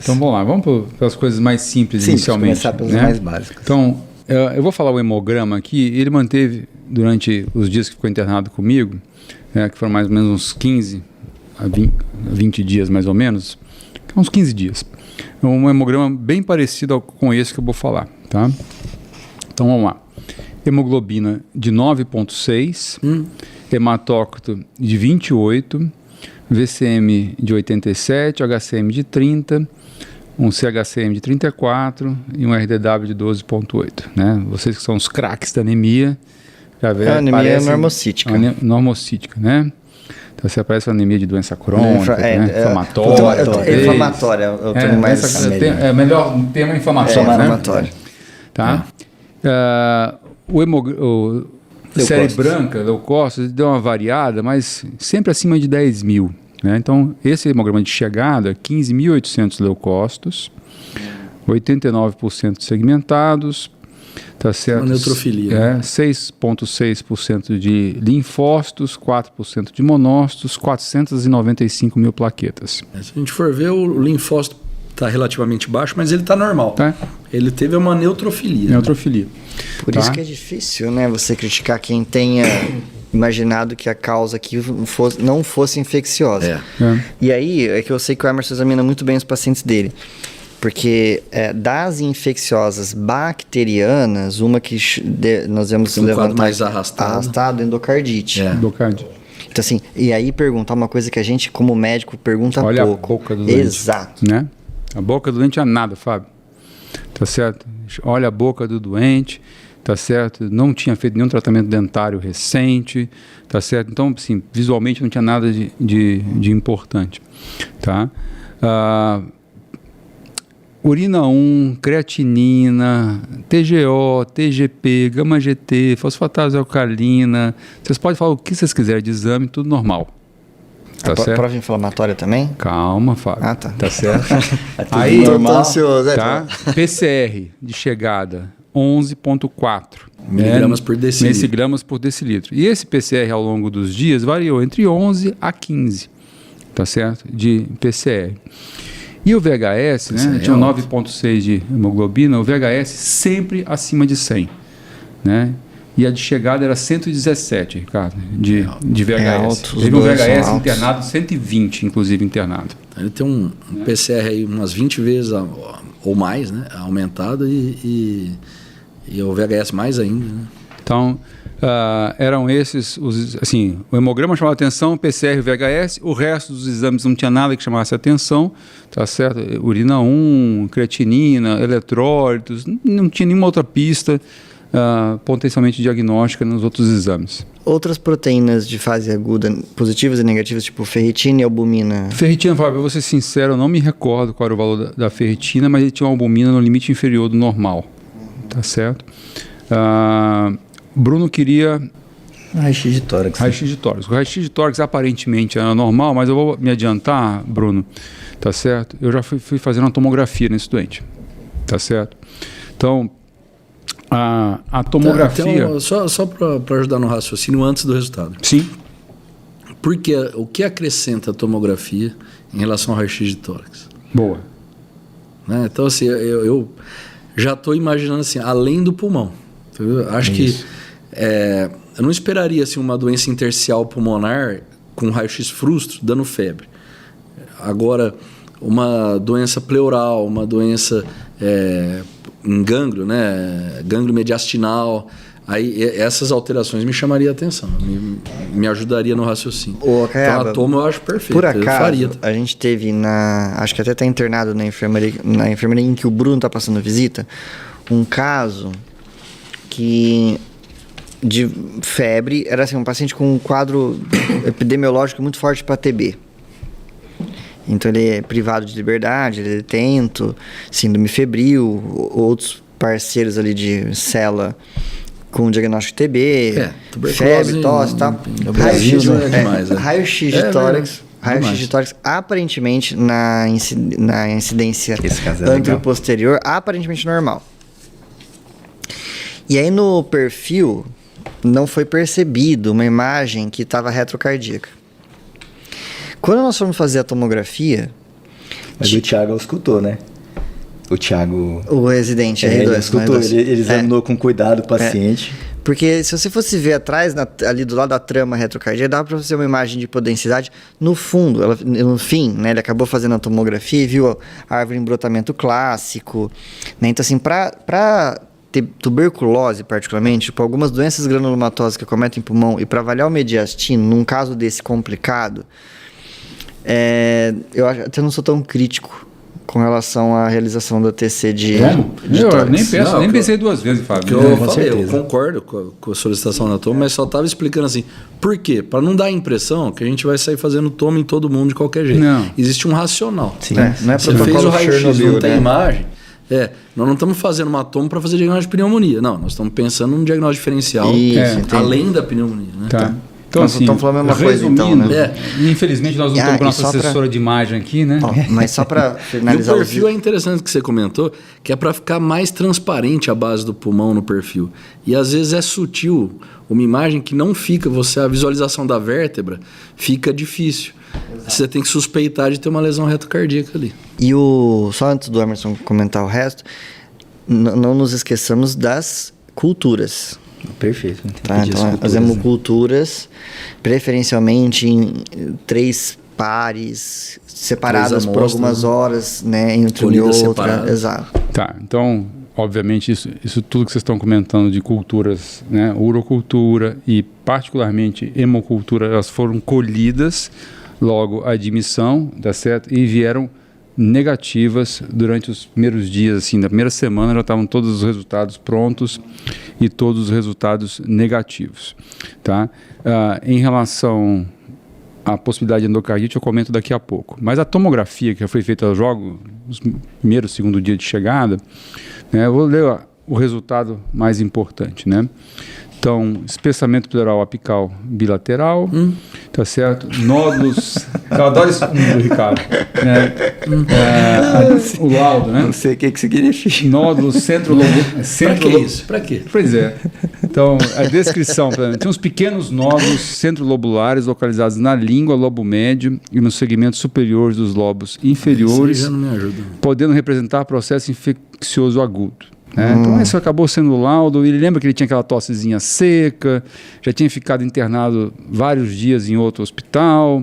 Então, vamos lá. Vamos para as coisas mais simples inicialmente. Começar pelas mais básicas. Então, eu vou falar o hemograma aqui. Ele manteve, durante os dias que ficou internado comigo, que foram mais ou menos uns 15 a 20 dias, mais ou menos, uns 15 dias. É um hemograma bem parecido com esse que eu vou falar, tá? Então, vamos lá. Hemoglobina de 9,6, hematócrito de 28, VCM de 87, HCM de 30, um CHCM de 34 e um RDW de 12,8, né? Vocês que são os craques da anemia, já vê, a anemia é normocítica. Normocítica, né? Então, você aparece uma anemia de doença crônica, inflamatória. Inflamatória é o termo mais... É melhor o termo inflamatório, né? Inflamatório. Tá? O série branca, leucócitos, deu uma variada, mas sempre acima de 10 mil. Né? Então, esse hemograma de chegada, 15.800 leucócitos, 89% segmentados, tá certo? Uma neutrofilia. 6,6% de linfócitos, 4% de monócitos, 495 mil plaquetas. Se a gente for ver, o linfócito está relativamente baixo, mas ele está normal. Tá. Ele teve uma neutrofilia. Neutrofilia. Por isso que é difícil, né? Você criticar quem tenha imaginado que a causa aqui não fosse infecciosa. E aí, é que eu sei que o Emerson examina muito bem os pacientes dele. Porque das infecciosas bacterianas, uma que nós vemos levantar mais arrastado, endocardite. Endocardite. Então, assim, e aí perguntar uma coisa que a gente, como médico, pergunta pouco. Olha a boca do doente. Exato. Né? A boca do doente é nada, Fábio. Tá certo? Olha a boca do doente, tá certo? Não tinha feito nenhum tratamento dentário recente, tá certo? Então, assim, visualmente não tinha nada de importante, tá? Urina 1, creatinina, TGO, TGP, gama-GT, fosfatase alcalina. Vocês podem falar o que vocês quiserem de exame, tudo normal. Tá certo? Prova inflamatória também? Calma, Fábio. Ah, tá. Tá certo? Aí, normal. Ansioso, tá? PCR de chegada, 11,4 miligramas por decilitro. Miligramas por decilitro. E esse PCR ao longo dos dias variou entre 11 a 15, tá certo? De PCR. E o VHS, né? Tinha 9,6 de hemoglobina, o VHS sempre acima de 100, né? E a de chegada era 117, Ricardo, de VHS. Teve um VHS internado, 120, inclusive, internado. Ele tem um PCR aí umas 20 vezes ou mais, né? Aumentado e o VHS mais ainda, né? Então, eram esses, assim, o hemograma chamava atenção, PCR e VHS, o resto dos exames não tinha nada que chamasse atenção, tá certo? Urina 1, creatinina, eletrólitos, não tinha nenhuma outra pista potencialmente diagnóstica nos outros exames. Outras proteínas de fase aguda, positivas e negativas, tipo ferritina e albumina? Ferritina, Fábio, eu vou ser sincero, eu não me recordo qual era o valor da ferritina, mas ele tinha uma albumina no limite inferior do normal, tá certo? Bruno queria... Raio-x de tórax. Raio-x de tórax. O raio-x de tórax aparentemente era normal, mas eu vou me adiantar, Bruno, tá certo? Eu já fui fazendo uma tomografia nesse doente, tá certo? Então, a tomografia... Então, só para ajudar no raciocínio antes do resultado. Sim. Porque o que acrescenta a tomografia em relação ao raio-x de tórax? Boa. Né? Então, assim, eu já estou imaginando assim, além do pulmão. Eu acho que eu não esperaria assim, uma doença intersticial pulmonar com raio-x frustro dando febre. Agora, uma doença pleural, uma doença em gânglio, né? Gânglio mediastinal, aí essas alterações me chamariam a atenção, me ajudaria no raciocínio. Caiaba, então a toma eu acho perfeito. Por acaso, a gente teve acho que até está internado na enfermaria em que o Bruno está passando visita, um caso de febre, era assim, um paciente com um quadro epidemiológico muito forte para TB. Então ele é privado de liberdade, ele é detento, síndrome febril, outros parceiros ali de cela com diagnóstico de TB, febre, tosse e tal. Raio-x de tórax. Raio-x de tórax, aparentemente, na incidência anteroposterior, aparentemente normal. E aí no perfil não foi percebido uma imagem que estava retrocardíaca. Quando nós fomos fazer a tomografia... Mas o Thiago escutou, né? O Thiago... O residente, ele escutou, ele examinou com cuidado o paciente. Porque se você fosse ver atrás, ali do lado da trama retrocardíaca, dava para fazer uma imagem de hipodensidade. No fundo, no fim, né, ele acabou fazendo a tomografia e viu a árvore em brotamento clássico. Né? Então, assim, para ter tuberculose, particularmente, tipo, algumas doenças granulomatosas que acometem pulmão, e para avaliar o mediastino, num caso desse complicado, eu até não sou tão crítico com relação à realização da TC de tórax. Eu nem pensei duas vezes, Fábio. Eu concordo com a solicitação da toma, mas só estava explicando assim, por quê? Para não dar a impressão que a gente vai sair fazendo toma em todo mundo de qualquer jeito. Não. Existe um racional. Sim. Não é você fez o raio-x, não tem imagem. Nós não estamos fazendo uma toma para fazer diagnóstico de pneumonia. Não, nós estamos pensando num diagnóstico diferencial além da pneumonia. Né? Tá. Então, assim, estamos falando a mesma coisa, então, né? Infelizmente, nós não estamos com a nossa assessora de imagem aqui, né? Mas só para finalizar... E o perfil é interessante que você comentou, que é para ficar mais transparente a base do pulmão no perfil. E às vezes é sutil, uma imagem que não fica, a visualização da vértebra fica difícil. Exato. Você tem que suspeitar de ter uma lesão retrocardíaca ali. E só antes do Emerson comentar o resto, não nos esqueçamos das culturas. Perfeito. Tá, então, as hemoculturas, preferencialmente em 3 pares, separadas por algumas horas, né, entre uma e outra. Exato. Tá, então, obviamente, isso tudo que vocês estão comentando de culturas, né, urocultura e particularmente hemocultura, elas foram colhidas logo à admissão, tá certo? E vieram negativas durante os primeiros dias, assim, da primeira semana já estavam todos os resultados prontos e todos os resultados negativos, tá? Em relação à possibilidade de endocardite eu comento daqui a pouco, mas a tomografia que foi feita logo nos primeiros, segundo dia de chegada, né, eu vou ler o resultado mais importante, né? Então, espessamento pleural apical bilateral, tá certo? Nódulos, eu adoro isso do Ricardo, né? O laudo, né? Não sei o que significa. Nódulos centrolobulares. Pra que isso? Pra quê? Pois é. Então, a descrição, tem uns pequenos nódulos centrolobulares localizados na língua, lobo médio e nos segmentos superiores dos lobos inferiores, isso já não me ajuda. podendo representar processo infeccioso agudo. Então isso acabou sendo o laudo. Ele lembra que ele tinha aquela tossezinha seca, já tinha ficado internado vários dias em outro hospital.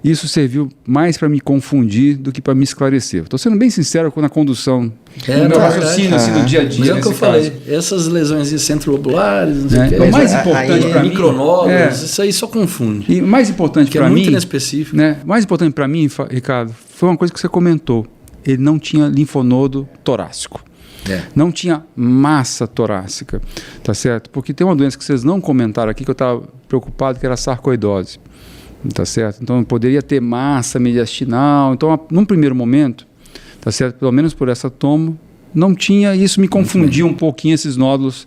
Isso serviu mais para me confundir do que para me esclarecer. Estou sendo bem sincero na condução do meu raciocínio assim, no dia a dia. Mas é o que eu falei, essas lesões centrolobulares, não sei o que. O mais importante para mim, micronódulos, isso aí só confunde. E o mais importante para mim, muito inespecífico. Né? Mais importante para mim, Ricardo, foi uma coisa que você comentou. Ele não tinha linfonodo torácico. Não tinha massa torácica, tá certo? Porque tem uma doença que vocês não comentaram aqui que eu estava preocupado, que era a sarcoidose, tá certo? Então poderia ter massa mediastinal. Então, num primeiro momento, tá certo? Pelo menos por essa tomo, não tinha. Isso me confundia um pouquinho esses nódulos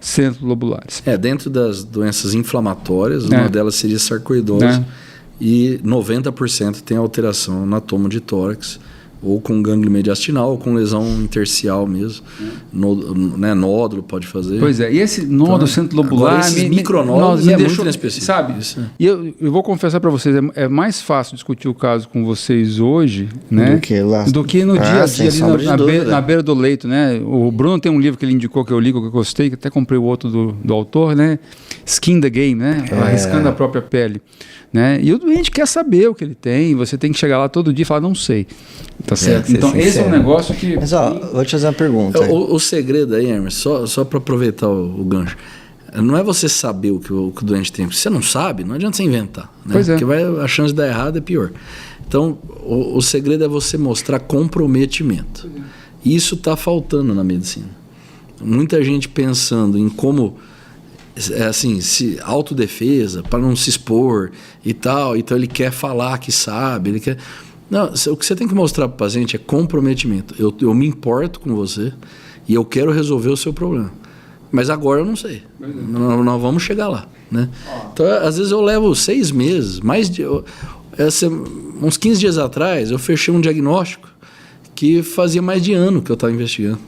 centrolobulares. Dentro das doenças inflamatórias, uma delas seria sarcoidose e 90% tem alteração na tomo de tórax, ou com gânglio mediastinal, ou com lesão intersticial mesmo. Nódulo pode fazer. Pois é, e esse nódulo centrolobular... Esses micronódulos é muito inespecífico. Sabe? Isso. E eu vou confessar para vocês, é mais fácil discutir o caso com vocês hoje, né? Do que no dia a dia, ali na beira do leito, né? O Bruno tem um livro que ele indicou que eu li, que eu gostei, que até comprei o outro do autor, né? Skin the Game, né? Arriscando a própria pele. Né? E o doente quer saber o que ele tem, você tem que chegar lá todo dia e falar, não sei. Tá certo? Então, esse é um negócio que... Mas, vou te fazer uma pergunta. O segredo aí, Hermes, só para aproveitar o gancho, não é você saber o que o doente tem. Se você não sabe, não adianta você inventar. Né? Pois é. Porque a chance de dar errado é pior. Então, o segredo é você mostrar comprometimento. Isso está faltando na medicina. Muita gente pensando em como... se autodefesa, para não se expor e tal, então ele quer falar que sabe, ele quer... Não, o que você tem que mostrar para o paciente é comprometimento. Eu me importo com você e eu quero resolver o seu problema. Mas agora eu não sei. Nós vamos chegar lá, né? Então, às vezes eu levo 6 meses, uns 15 dias atrás, eu fechei um diagnóstico que fazia mais de ano que eu estava investigando.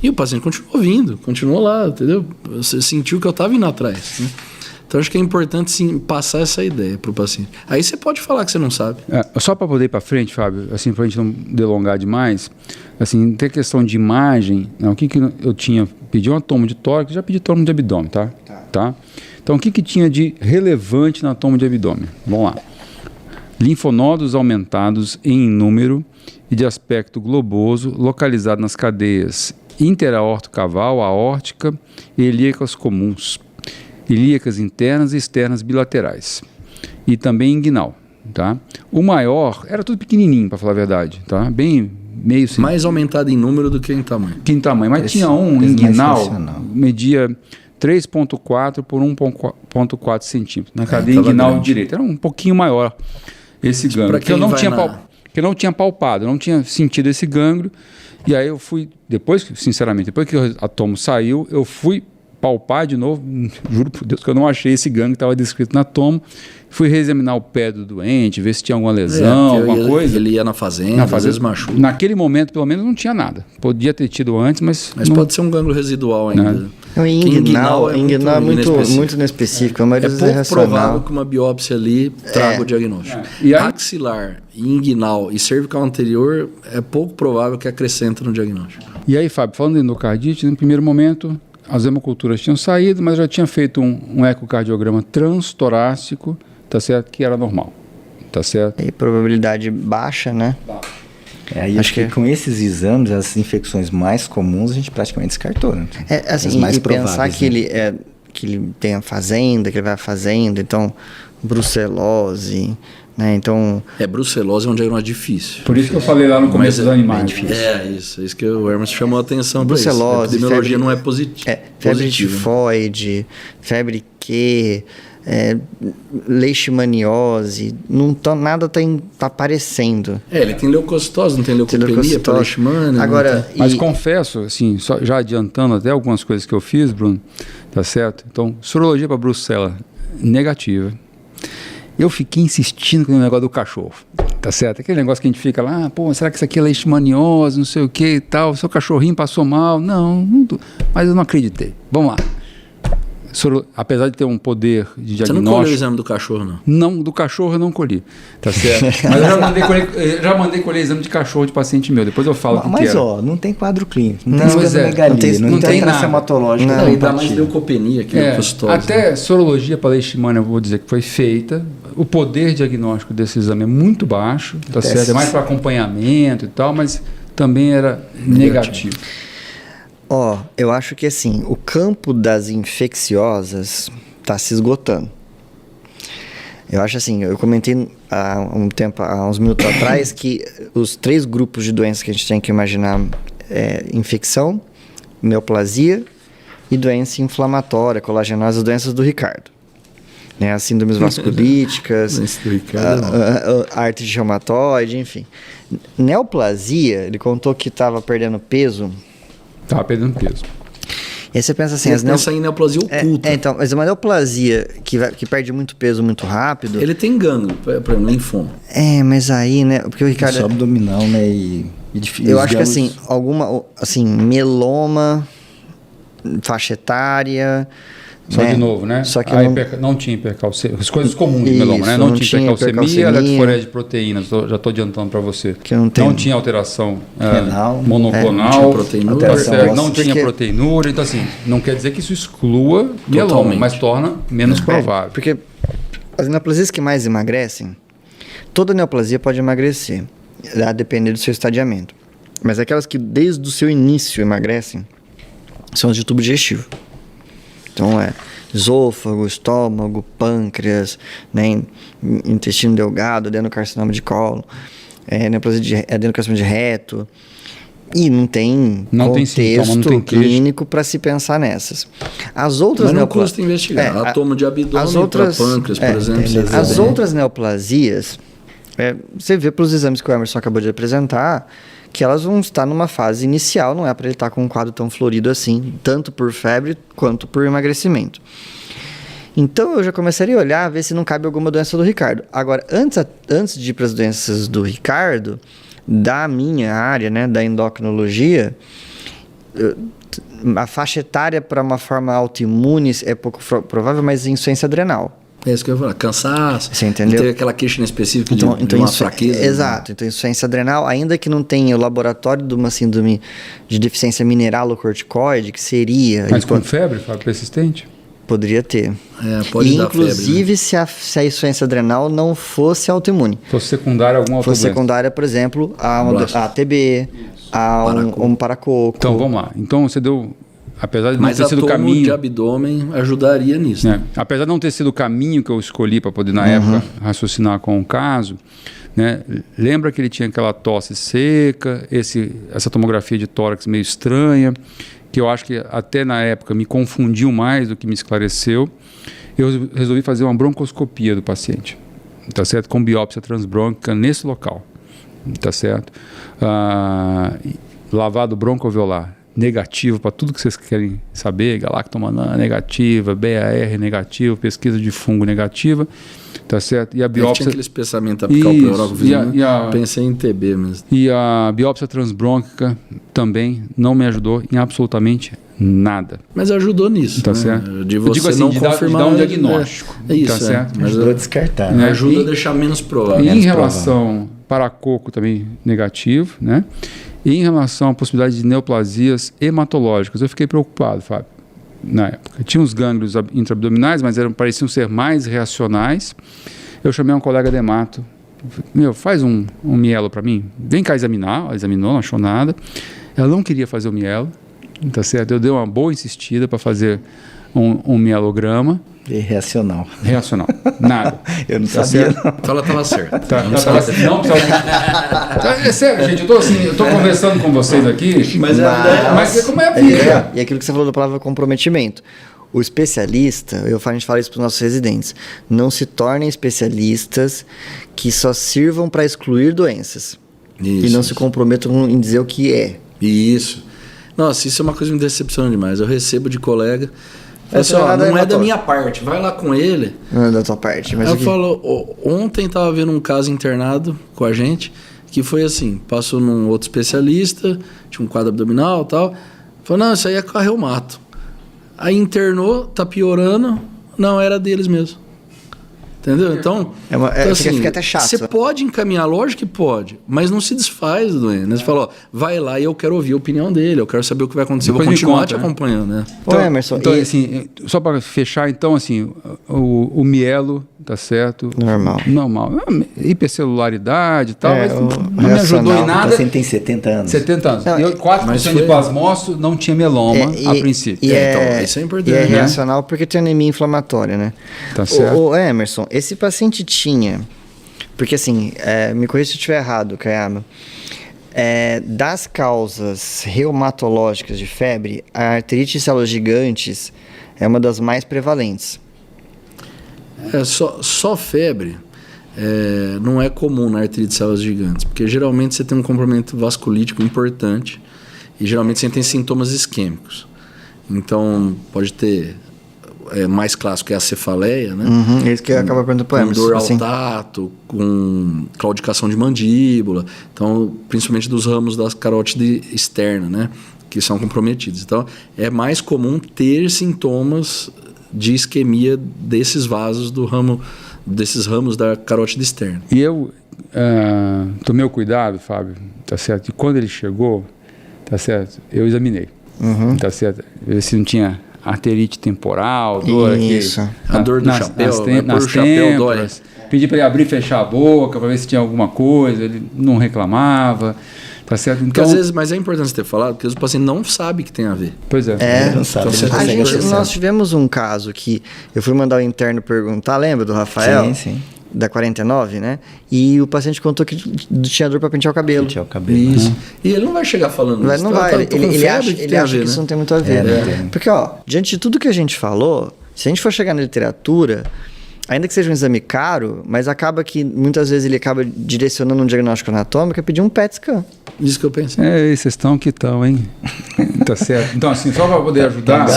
E o paciente continuou vindo, continuou lá, entendeu? Você sentiu que eu estava indo atrás, né? Então, acho que é importante, sim, passar essa ideia para o paciente. Aí você pode falar que você não sabe. Só para poder ir para frente, Fábio, assim, para a gente não delongar demais, assim, tem questão de imagem, o que eu tinha? Pedi uma tomo de tórax, já pedi tomo de abdômen, tá? Então, o que tinha de relevante na tomo de abdômen? Vamos lá. Linfonodos aumentados em número e de aspecto globoso, localizado nas cadeias interaortocaval, aórtica e ilíacas comuns, ilíacas internas e externas bilaterais, e também inguinal, tá? O maior era tudo pequenininho, para falar a verdade, tá? Bem meio centímetro. Mais aumentado em número do que em tamanho. Mas tinha um inguinal, media 3,4 por 1,4 centímetros, na cadeia inguinal direita. Era um pouquinho maior esse gânglio, que eu não tinha palpado, eu não tinha sentido esse gânglio. E aí eu fui, depois que a tomo saiu, eu fui palpar de novo, juro por Deus que eu não achei esse gânglio que estava descrito na tomo. Fui reexaminar o pé do doente, ver se tinha alguma lesão, alguma coisa. Ele ia na fazenda, às vezes machuca. Naquele momento, pelo menos, não tinha nada. Podia ter tido antes, mas pode ser um gânglio residual ainda. O inguinal é muito inespecífico. É pouco provável que uma biópsia ali traga o diagnóstico. E axilar, inguinal e cervical anterior é pouco provável que acrescenta no diagnóstico. E aí, Fábio, falando de endocardite, no primeiro momento, as hemoculturas tinham saído, mas eu já tinha feito um ecocardiograma transtorácico, tá certo? Que era normal. tá certo? E probabilidade baixa, né? Aí acho que com esses exames, as infecções mais comuns a gente praticamente descartou, né? Assim, e pensar que ele tem a fazenda, que ele vai à fazenda, então brucelose, né? Então... brucelose é um diagnóstico difícil. Por isso que eu falei lá no começo dos animais. Isso que o Hermes chamou a atenção. Brucelose, a epidemiologia não é positiva. Febre tifoide, febre Q, leishmaniose, nada tá aparecendo. Ele tem leucocitose, não tem leucopenia para leishmania. Agora, mas confesso, assim, só já adiantando até algumas coisas que eu fiz, Bruno, tá certo? Então, sorologia para brucela negativa. Eu fiquei insistindo com o negócio do cachorro, tá certo? Aquele negócio que a gente fica lá, será que isso aqui é leishmaniose, não sei o que e tal, seu cachorrinho passou mal? Não, mas eu não acreditei. Vamos lá. Apesar de ter um poder de diagnóstico... Você não colheu o exame do cachorro, não? Não, do cachorro eu não colhi, tá certo? Mas eu já mandei colher exame de cachorro de paciente meu, depois eu falo o que Mas, não tem quadro clínico, não tem esplenomegalia, não tem traça hematológica. Não, dá mais leucopenia que leucocitose. Até sorologia para leishmania, eu vou dizer que foi feita. O poder diagnóstico desse exame é muito baixo, tá certo? É mais para acompanhamento e tal, mas também era negativo. Eu acho que assim, o campo das infecciosas está se esgotando. Eu acho assim, eu comentei há uns minutos atrás, que os 3 grupos de doenças que a gente tem que imaginar infecção, neoplasia e doença inflamatória, colagenose, as doenças do Ricardo. Né, as síndromes vasculíticas, a artrite reumatoide, enfim. Neoplasia, ele contou que estava perdendo peso. Estava perdendo peso. E aí você pensa assim... Pensa em neoplasia oculta. Então, mas uma neoplasia que perde muito peso muito rápido... Ele tem gânglio, para linfoma. Mas aí, né... Porque o Ricardo... Abdominal, né? E eu acho que assim, mieloma, faixa etária... Só de novo, né? Só que não tinha hipercalcemia. As coisas comuns de mieloma, né? Não tinha hipercalcemia, eletroforeia de proteínas. Já estou adiantando para você. Não tinha alteração renal, monoclonal. Não tinha proteinúria. Então, assim, não quer dizer que isso exclua mieloma, mas torna menos provável. Porque as neoplasias que mais emagrecem, toda neoplasia pode emagrecer, a depender do seu estadiamento. Mas aquelas que desde o seu início emagrecem são as de tubo digestivo. Então, esôfago, estômago, pâncreas, né, intestino delgado, adenocarcinoma de cólon, adenocarcinoma de reto. E não tem contexto clínico para se pensar nessas. As outras Mas não custa investigar. Atomo de abdômen para pâncreas, por exemplo. As outras neoplasias, você vê pelos exames que o Emerson acabou de apresentar, que elas vão estar numa fase inicial, não é para ele estar com um quadro tão florido assim, tanto por febre quanto por emagrecimento. Então eu já começaria a olhar, ver se não cabe alguma doença do Ricardo. Agora, antes de ir para as doenças do Ricardo, da minha área, né, da endocrinologia, a faixa etária para uma forma autoimune é pouco provável, mas insuficiência adrenal. É isso que eu ia falar, cansaço. Você entendeu? Ter aquela queixa específica de uma fraqueza. Exato, então insuficiência adrenal, ainda que não tenha o laboratório de uma síndrome de deficiência mineralocorticoide, que seria... Mas com febre, persistente? Poderia ter. Pode dar inclusive, febre, né? se a insuficiência adrenal não fosse autoimune. Fosse secundária a alguma outra doença. Fosse secundária, por exemplo, a TB, a um paracoco. Então, vamos lá. Então, você deu... Apesar de não ter sido o caminho... Mas de abdômen ajudaria nisso. Né? Apesar de não ter sido o caminho que eu escolhi para poder, na época, raciocinar com o caso, né? Lembra que ele tinha aquela tosse seca, essa tomografia de tórax meio estranha, que eu acho que até na época me confundiu mais do que me esclareceu. Eu resolvi fazer uma broncoscopia do paciente, tá certo? Com biópsia transbrônquica nesse local, tá certo? Lavado broncoalveolar negativo para tudo que vocês querem saber, galactomannan negativa, BAR negativo, pesquisa de fungo negativa, tá certo? E a biópsia... Tinha aquele espessamento apical pleurótico, pensei em TB mesmo. E a biópsia transbrônquica também não me ajudou em absolutamente nada. Mas ajudou nisso, tá, né? certo? De você digo assim, não confirmar dar um diagnóstico. Isso, tá certo? Mas ajuda a descartar. Né? Ajuda a deixar menos provável. E em relação para coco também negativo, né? E em relação à possibilidade de neoplasias hematológicas, eu fiquei preocupado, Fábio, na época. Tinha os gânglios intraabdominais, mas pareciam ser mais reacionais. Eu chamei um colega de hemato faz um mielo para mim. Vem cá examinar. Ela examinou, não achou nada. Ela não queria fazer o mielo, tá certo? Eu dei uma boa insistida para fazer um mielograma. E reacional. Reacional. Nada. Eu não sabia. Então ela estava certa. É sério, gente. Eu tô conversando com vocês aqui. Mas como é a vida? E aquilo que você falou da palavra comprometimento. O especialista, a gente fala isso para os nossos residentes, não se tornem especialistas que só sirvam para excluir doenças. E não se comprometam em dizer o que é. Isso. Nossa, isso é uma coisa que me decepciona demais. Eu recebo de colega... não é da minha parte, vai lá com ele. Não é da tua parte. Mas eu falo, ontem estava vendo um caso internado com a gente, que foi assim, passou num outro especialista, tinha um quadro abdominal e tal, falou, não, isso aí é reumato. Aí internou, tá piorando, não, era deles mesmo. Entendeu? Então, assim, fica até chato. Você pode encaminhar, lógico que pode, mas não se desfaz do doente. Você fala, vai lá e eu quero ouvir a opinião dele, eu quero saber o que vai acontecer, eu vou continuar te acompanhando, né? Então, Emerson, assim, só para fechar, então, assim, o mielo, tá certo? Normal. Hipercelularidade e tal, mas não me ajudou em nada. Você tem 70 anos. 70 anos. 4% de plasmócito não tinha mieloma a princípio. Então, isso é importante. E é reacional porque tem anemia inflamatória, né? Tá certo. Ô, Emerson, esse paciente tinha, porque assim, me corrija se eu estiver errado, Caiaba, das causas reumatológicas de febre, a artrite de células gigantes é uma das mais prevalentes. Só febre não é comum na artrite de células gigantes, porque geralmente você tem um comprometimento vasculítico importante e geralmente você tem sintomas isquêmicos. Então, pode ter... mais clássico é a cefaleia, né? É isso que eu acabo perguntando para o Emerson. Com dor ao tato, com claudicação de mandíbula, então, principalmente dos ramos da carótide externa, né? Que são comprometidos. Então, é mais comum ter sintomas de isquemia desses vasos desses ramos da carótide externa. E eu tomei o cuidado, Fábio, tá certo? E quando ele chegou, tá certo? Eu examinei, tá certo? Ver se não tinha arterite temporal, dor isso. aqui. A dor do chapéu, nas o chapéu dói. Pedi para ele abrir e fechar a boca para ver se tinha alguma coisa, ele não reclamava, tá certo? Então, às vezes, mas é importante você ter falado, porque o paciente não sabe que tem a ver. Pois é. Não sabe. Então, nós tivemos um caso que eu fui mandar o interno perguntar, lembra do Rafael? Sim. Da 49, né? E o paciente contou que tinha dor para pentear o cabelo. Isso. E ele não vai chegar falando isso. Não vai. Ele acha que isso não tem muito a ver. Porque, diante de tudo que a gente falou, se a gente for chegar na literatura, ainda que seja um exame caro, mas acaba que muitas vezes ele acaba direcionando um diagnóstico anatômico a pedir um PET scan. Isso que eu pensei. Vocês estão que estão, hein? Tá certo. Então, assim, só para poder ajudar...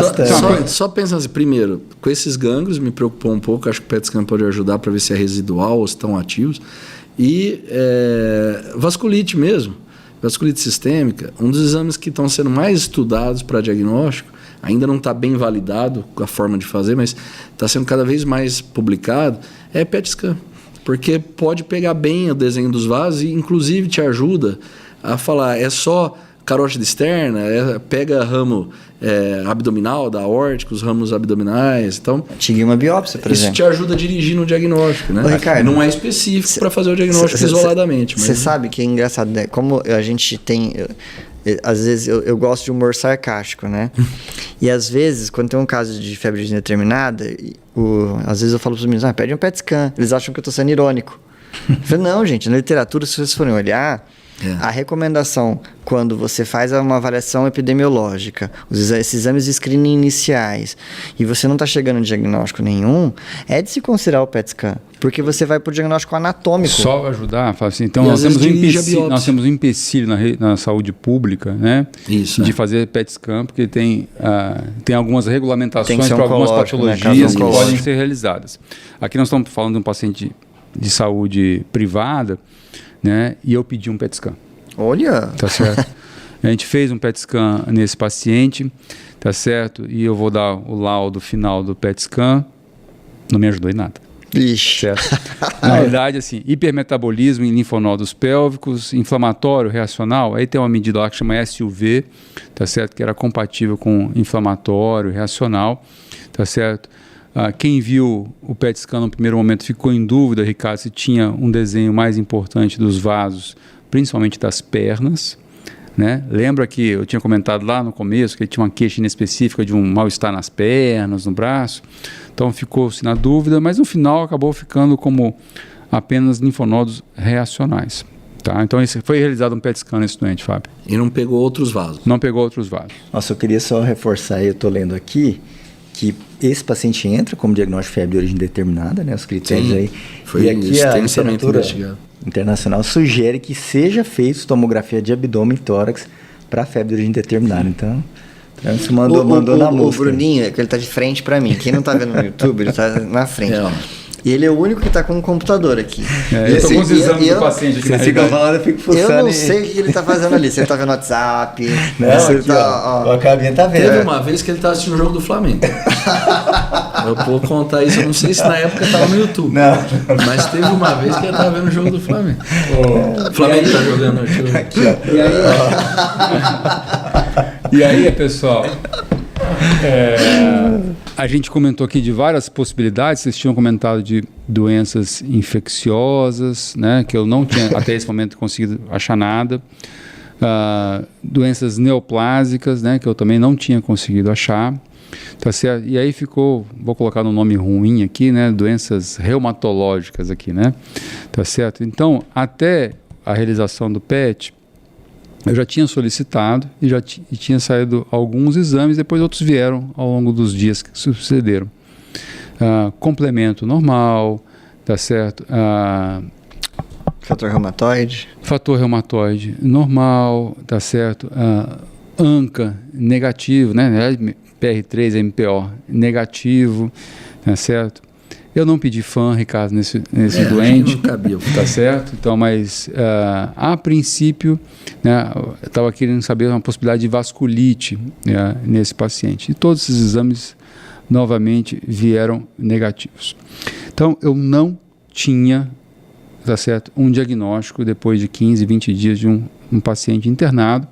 Só pensa assim, primeiro, com esses gânglios, me preocupou um pouco, acho que o PET scan pode ajudar para ver se é residual ou se estão ativos. E vasculite mesmo, vasculite sistêmica, um dos exames que estão sendo mais estudados para diagnóstico, ainda não está bem validado a forma de fazer, mas está sendo cada vez mais publicado, é PET scan. Porque pode pegar bem o desenho dos vasos e, inclusive, te ajuda a falar, é só carótide externa, pega ramo abdominal da aórtica, os ramos abdominais. Então, tinha uma biópsia, por exemplo. Isso te ajuda a dirigir no diagnóstico, né? Ô, Ricardo, não é específico para fazer o diagnóstico isoladamente. Você sabe que é engraçado, né? Como a gente tem... às vezes eu gosto de humor sarcástico, né? E às vezes, quando tem um caso de febre indeterminada, às vezes eu falo para os meninos, pede um PET scan. Eles acham que eu estou sendo irônico. Eu falo, não, gente, na literatura, se vocês forem olhar, a recomendação, quando você faz uma avaliação epidemiológica, esses exames de screening iniciais, e você não está chegando a diagnóstico nenhum, é de se considerar o PET scan, porque você vai para o diagnóstico anatômico. Só ajudar, assim, então nós temos um empecilho na saúde pública, né? Isso, de fazer PET scan, porque tem algumas regulamentações para algumas patologias, né, que podem ser realizadas. Aqui nós estamos falando de um paciente de saúde privada, né? E eu pedi um PET scan. Olha! Tá certo? A gente fez um PET scan nesse paciente, tá certo? E eu vou dar o laudo final do PET scan. Não me ajudou em nada. Ixi. Certo? Na verdade, assim, hipermetabolismo em linfonodos pélvicos, inflamatório, reacional, aí tem uma medida lá que chama SUV, tá certo? Que era compatível com inflamatório, reacional, tá certo? Quem viu o PET scan no primeiro momento ficou em dúvida, Ricardo, se tinha um desenho mais importante dos vasos, principalmente das pernas, né? Lembra que eu tinha comentado lá no começo que ele tinha uma queixa inespecífica de um mal-estar nas pernas, no braço, então ficou-se na dúvida, mas no final acabou ficando como apenas linfonodos reacionais. Tá? Então foi realizado um PET scan nesse doente, Fábio. E não pegou outros vasos? Não pegou outros vasos. Nossa, eu queria só reforçar, eu estou lendo aqui, que esse paciente entra como diagnóstico de febre de origem determinada, né? Os critérios. Sim, aí. Foi e aqui a literatura investigado. Internacional sugere que seja feita tomografia de abdômen e tórax para febre de origem determinada. Então, você mandou na música. O Bruninho, que ele está de frente para mim. Quem não está vendo no YouTube, ele está na frente. E ele é o único que está com um computador aqui. Eu estou com os exames do paciente aqui. Você fica falando, eu fico fuçando. Eu não sei o que ele está fazendo ali. Se ele está vendo WhatsApp. Não, se aqui, o Acabinha tá vendo. Teve uma vez que ele estava assistindo o jogo do Flamengo. Eu vou contar isso. Eu não sei se na época estava no YouTube. Não. Mas teve uma vez que ele estava vendo o jogo do Flamengo. O Flamengo está jogando. Aqui, ó. E aí, pessoal... a gente comentou aqui de várias possibilidades. Vocês tinham comentado de doenças infecciosas, né, que eu não tinha até esse momento conseguido achar nada. Doenças neoplásicas, né, que eu também não tinha conseguido achar. Tá certo? E aí ficou, vou colocar no nome ruim aqui, né, doenças reumatológicas aqui, né? Tá certo? Então, até a realização do PET, eu já tinha solicitado e tinha saído alguns exames, depois outros vieram ao longo dos dias que sucederam. Complemento normal, tá certo? Fator reumatoide? Fator reumatoide normal, tá certo? ANCA negativo, né? PR3, MPO negativo, tá certo? Eu não pedi FAN, Ricardo, nesse doente. Não cabia. Tá certo? Então, mas a princípio, né, eu estava querendo saber uma possibilidade de vasculite, né, nesse paciente. E todos esses exames, novamente, vieram negativos. Então, eu não tinha, tá certo, um diagnóstico depois de 15, 20 dias de um paciente internado.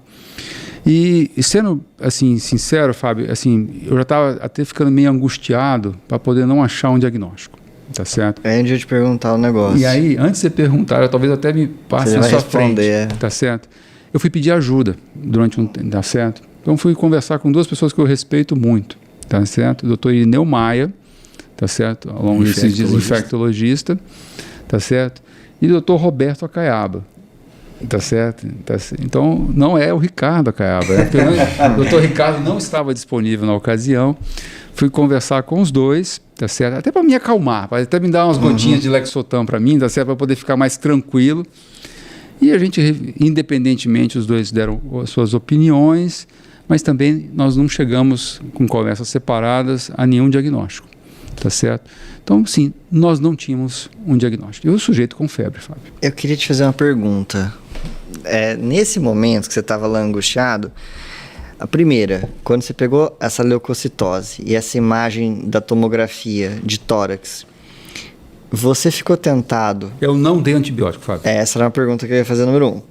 E sendo, assim, sincero, Fábio, assim, eu já estava até ficando meio angustiado para poder não achar um diagnóstico, tá certo? É onde eu te perguntar o negócio. E aí, antes de você perguntar, eu talvez até me passe na sua frente, tá certo? Eu fui pedir ajuda durante um tempo, tá certo? Então fui conversar com duas pessoas que eu respeito muito, tá certo? O doutor Irineu Maia, tá certo? Ao longo desses dias, infectologista, tá certo? E o doutor Roberto Acaiaba. Tá certo? Então, não é o Ricardo Acaiaba. O doutor Ricardo não estava disponível na ocasião. Fui conversar com os dois, tá certo? Até para me acalmar, para até me dar umas gotinhas de Lexotan para mim, tá certo? Para poder ficar mais tranquilo. E a gente, independentemente, os dois deram as suas opiniões, mas também nós não chegamos, com conversas separadas, a nenhum diagnóstico, tá certo? Então, sim, nós não tínhamos um diagnóstico. E o sujeito com febre, Fábio. Eu queria te fazer uma pergunta. Nesse momento que você estava lá angustiado, a primeira, quando você pegou essa leucocitose e essa imagem da tomografia de tórax, você ficou tentado... Eu não dei antibiótico, Fábio. Essa era uma pergunta que eu ia fazer número 1.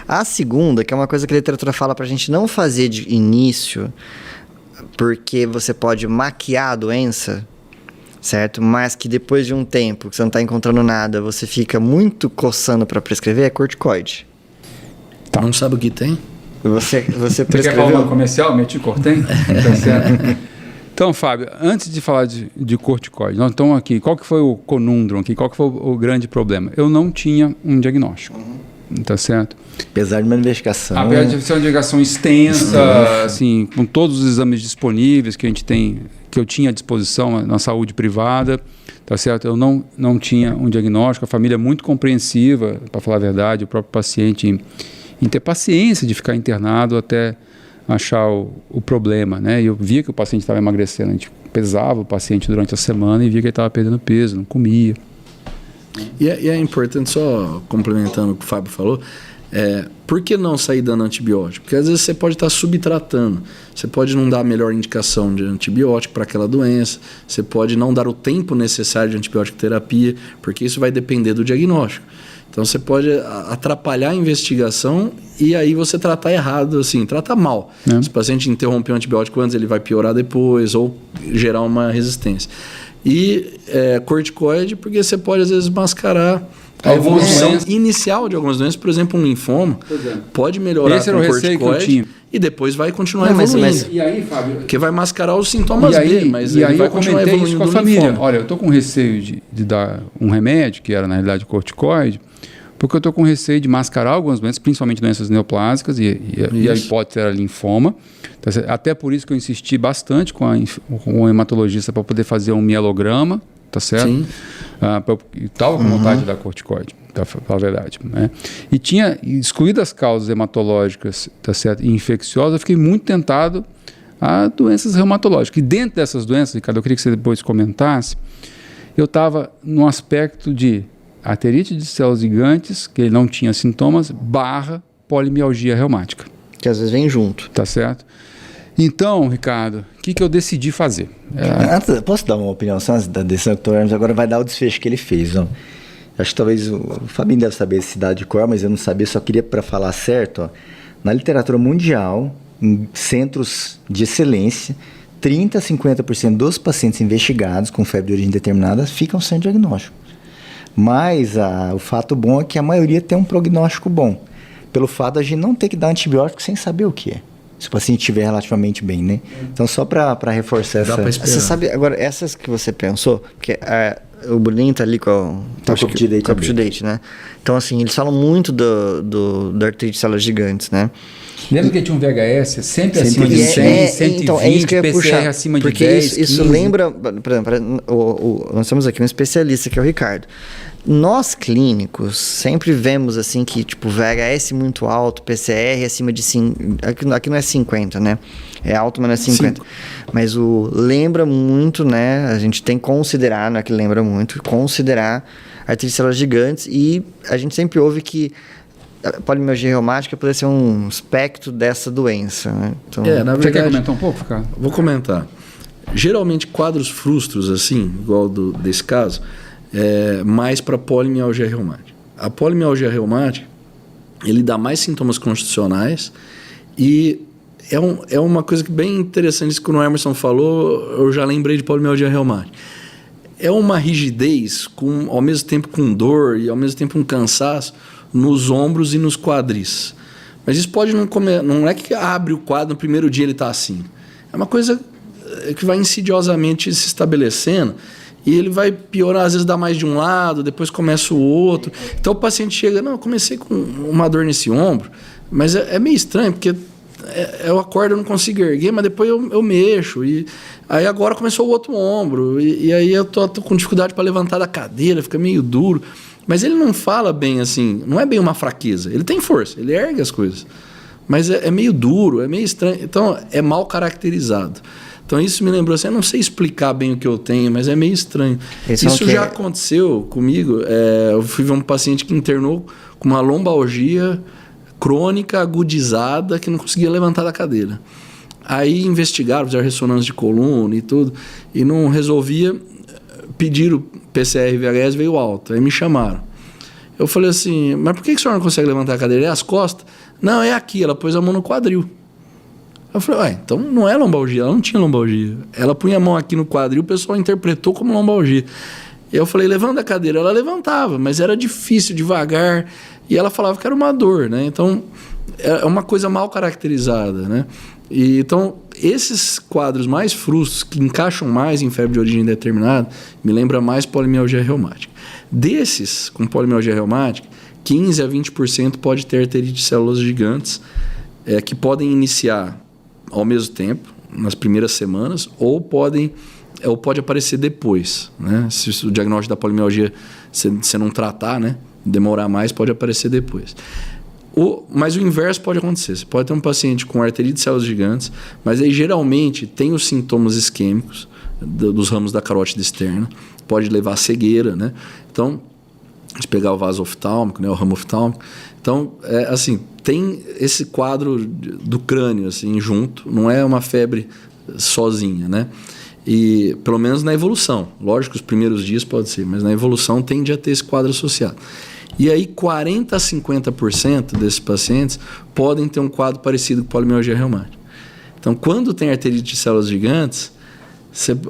A segunda, que é uma coisa que a literatura fala pra gente não fazer de início, porque você pode maquiar a doença, certo? Mas que depois de um tempo que você não está encontrando nada, você fica muito coçando para prescrever, é corticoide. Tá. Não sabe o que tem? Você prescreveu... Você quer falar uma comercial? Meticortem? Tá certo. Então, Fábio, antes de falar de corticoide, nós estamos aqui. Qual que foi o conundrum aqui? Qual que foi o grande problema? Eu não tinha um diagnóstico. Tá certo? Apesar de uma investigação... Apesar de ser uma investigação extensa, assim, com todos os exames disponíveis que a gente tem, que eu tinha à disposição na saúde privada, tá certo? Eu não tinha um diagnóstico, a família é muito compreensiva, para falar a verdade, o próprio paciente em ter paciência de ficar internado até achar o problema, né? E eu via que o paciente estava emagrecendo, a gente pesava o paciente durante a semana e via que ele estava perdendo peso, não comia. E é importante, só complementando o que o Fábio falou, por que não sair dando antibiótico? Porque às vezes você pode estar subtratando, você pode não dar a melhor indicação de antibiótico para aquela doença, você pode não dar o tempo necessário de antibiótico terapia, porque isso vai depender do diagnóstico. Então você pode atrapalhar a investigação e aí você tratar errado, assim, tratar mal. Se o paciente interromper o antibiótico antes, ele vai piorar depois ou gerar uma resistência. E corticoide, porque você pode às vezes mascarar a evolução inicial de algumas doenças, por exemplo, um linfoma, pode melhorar com corticoide e depois vai continuar evoluindo. E aí, Fábio? Porque vai mascarar os sintomas B, mas ele vai continuar evoluindo isso com a família. Olha, eu estou com receio de dar um remédio, que era na realidade corticoide, porque eu estou com receio de mascarar algumas doenças, principalmente doenças neoplásicas, e a hipótese era linfoma. Até por isso que eu insisti bastante com o hematologista para poder fazer um mielograma, tá certo? Sim. Estava com vontade da corticoide, para falar a verdade. Né? E tinha excluído as causas hematológicas, tá certo? E infecciosas, eu fiquei muito tentado a doenças reumatológicas. E dentro dessas doenças, Ricardo, eu queria que você depois comentasse, eu estava no aspecto de arterite de células gigantes, que ele não tinha sintomas, / polimialgia reumática. Que às vezes vem junto. Tá certo? Então, Ricardo, o que eu decidi fazer? Posso dar uma opinião só da decisão que o Dr. Hermes agora vai dar o desfecho que ele fez? Ó. Acho que talvez o Fabinho deve saber esse dado de cor, mas eu não sabia, só queria para falar certo. Ó. Na literatura mundial, em centros de excelência, 30% a 50% dos pacientes investigados com febre de origem determinada ficam sem diagnóstico. Mas o fato bom é que a maioria tem um prognóstico bom, pelo fato de a gente não ter que dar antibiótico sem saber o que é. Se o paciente estiver relativamente bem, né? Então, só para reforçar essa... Você sabe, agora, essas que você pensou, porque o Bruninho tá ali com a UpToDate, né? Então, assim, eles falam muito da artrite de células gigantes, né? Lembra que tinha um VHS sempre acima de 100, 120, então, é isso que eu ia PCR puxar, acima de porque 10, isso 15. lembra, por exemplo, nós temos aqui um especialista que é o Ricardo. Nós clínicos sempre vemos assim que tipo VHS muito alto, PCR acima de 5, aqui não é 50, né? É alto, mas não é 50. 5. Mas lembra muito, né? A gente tem que considerar, não é que lembra muito, considerar artrite de células gigantes, e a gente sempre ouve que a polimialgia reumática pode ser um espectro dessa doença, né? Então, na verdade, você quer comentar um pouco, Ricardo? Vou comentar. Geralmente quadros frustros assim, igual desse caso, mais para polimialgia reumática. A polimialgia reumática, ele dá mais sintomas constitucionais e é uma coisa que bem interessante, isso que o Emerson falou, eu já lembrei de polimialgia reumática. É uma rigidez, ao mesmo tempo com dor e ao mesmo tempo um cansaço nos ombros e nos quadris. Mas isso pode não é que abre o quadro no primeiro dia ele está assim. É uma coisa que vai insidiosamente se estabelecendo e ele vai piorar, às vezes dá mais de um lado, depois começa o outro. Então o paciente chega, eu comecei com uma dor nesse ombro, mas é meio estranho, porque eu acordo, eu não consigo erguer, mas depois eu mexo. E aí agora começou o outro ombro, e aí eu tô com dificuldade para levantar da cadeira, fica meio duro. Mas ele não fala bem assim, não é bem uma fraqueza. Ele tem força, ele ergue as coisas. Mas é meio duro, é meio estranho. Então, é mal caracterizado. Então, isso me lembrou assim, eu não sei explicar bem o que eu tenho, mas é meio estranho. Isso já aconteceu comigo. Eu fui ver um paciente que internou com uma lombalgia crônica, agudizada, que não conseguia levantar da cadeira. Aí investigaram, fizeram ressonância de coluna e tudo, e não resolvia. Pediram PCR e VHS, veio alto. Aí me chamaram. Eu falei assim, mas por que a senhora não consegue levantar a cadeira? É as costas? Não, é aqui. Ela pôs a mão no quadril. Eu falei, então não é lombalgia. Ela não tinha lombalgia. Ela punha a mão aqui no quadril, o pessoal interpretou como lombalgia. Eu falei, levanta a cadeira. Ela levantava, mas era difícil, devagar. E ela falava que era uma dor, né? Então, é uma coisa mal caracterizada, né? E, então, esses quadros mais frustros, que encaixam mais em febre de origem determinada, me lembra mais polimialgia reumática. Desses, com polimialgia reumática, 15% a 20% pode ter arterite de células gigantes, que podem iniciar ao mesmo tempo, nas primeiras semanas, ou pode aparecer depois, né? Se o diagnóstico da polimialgia você não tratar, né? Demorar mais, pode aparecer depois. Mas o inverso pode acontecer. Você pode ter um paciente com arterite de células gigantes, mas aí geralmente tem os sintomas isquêmicos dos ramos da carótida externa, pode levar a cegueira, né? Então, se pegar o vaso oftálmico, né, o ramo oftálmico, então, assim, tem esse quadro do crânio assim, junto, não é uma febre sozinha, né? E pelo menos na evolução, lógico que os primeiros dias pode ser, mas na evolução tende a ter esse quadro associado. E aí 40% a 50% desses pacientes podem ter um quadro parecido com polimialgia reumática. Então, quando tem arterite de células gigantes,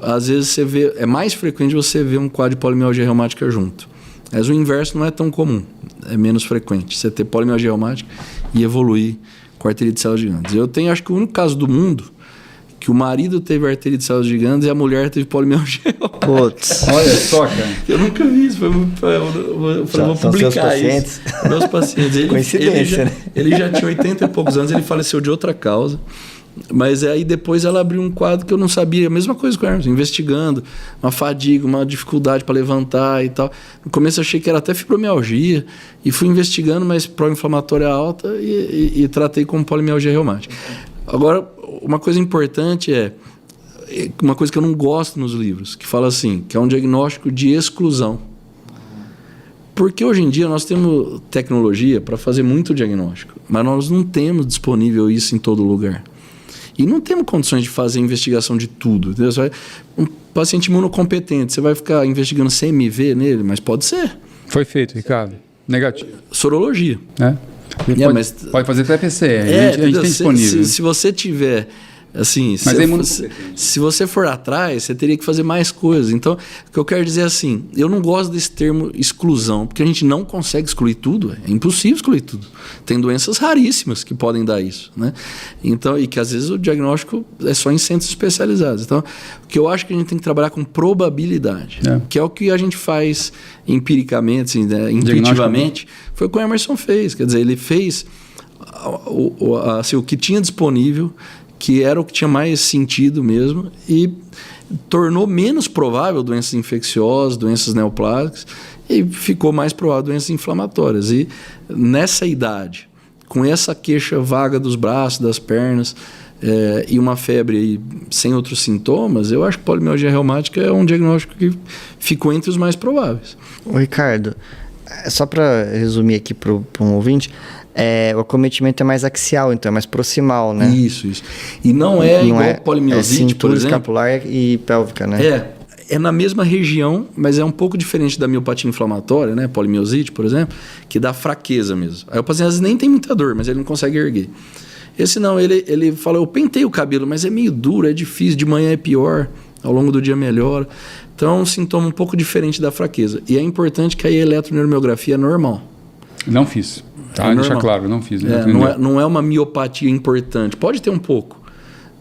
às vezes você vê, é mais frequente você ver um quadro de polimialgia reumática junto. Mas o inverso não é tão comum, é menos frequente. Você ter polimialgia reumática e evoluir com arterite de células gigantes. Eu tenho, acho que o único caso do mundo que o marido teve arterite de células gigantes e a mulher teve polimialgia reumática. Putz. Olha só, cara. Eu nunca vi isso. Vou publicar isso. Meus pacientes. Coincidência, né? Ele já tinha 80 e poucos anos, ele faleceu de outra causa. Mas aí depois ela abriu um quadro que eu não sabia. A mesma coisa com o Hermes, investigando. Uma fadiga, uma dificuldade para levantar e tal. No começo eu achei que era até fibromialgia. E fui investigando, mas pró-inflamatória alta e tratei como polimialgia reumática. Agora, uma coisa importante é uma coisa que eu não gosto nos livros, que fala assim, que é um diagnóstico de exclusão. Porque hoje em dia nós temos tecnologia para fazer muito diagnóstico, mas nós não temos disponível isso em todo lugar. E não temos condições de fazer investigação de tudo. Entendeu? Um paciente imunocompetente, você vai ficar investigando CMV nele, mas pode ser. Foi feito, Ricardo. Negativo. Sorologia. Pode fazer até PCR. A gente tem disponível. Se você tiver... Assim, se você for atrás, você teria que fazer mais coisas. Então, o que eu quero dizer é assim, eu não gosto desse termo exclusão, porque a gente não consegue excluir tudo, é impossível excluir tudo. Tem doenças raríssimas que podem dar isso, né? Então, e que às vezes o diagnóstico é só em centros especializados. Então, o que eu acho que a gente tem que trabalhar com probabilidade, que é o que a gente faz empiricamente, assim, né? Intuitivamente, foi o que o Emerson fez. Quer dizer, ele fez assim, o que tinha disponível, que era o que tinha mais sentido mesmo, e tornou menos provável doenças infecciosas, doenças neoplásicas, e ficou mais provável doenças inflamatórias. E nessa idade, com essa queixa vaga dos braços, das pernas, e uma febre aí, sem outros sintomas, eu acho que polimialgia reumática é um diagnóstico que ficou entre os mais prováveis. Ô Ricardo, só para resumir aqui para um ouvinte, o acometimento é mais axial, então é mais proximal, né? Isso. E não é igual polimiosite, por exemplo. Escapular e pélvica, né? É na mesma região, mas é um pouco diferente da miopatia inflamatória, né? Polimiosite, por exemplo, que dá fraqueza mesmo. Aí o paciente às vezes nem tem muita dor, mas ele não consegue erguer. Esse não, ele fala, eu pentei o cabelo, mas é meio duro, é difícil, de manhã é pior, ao longo do dia melhora. Então é um sintoma um pouco diferente da fraqueza. E é importante que a eletroneuromiografia é normal. Não fiz. Deixa claro, não fiz. Não é uma miopatia importante. Pode ter um pouco.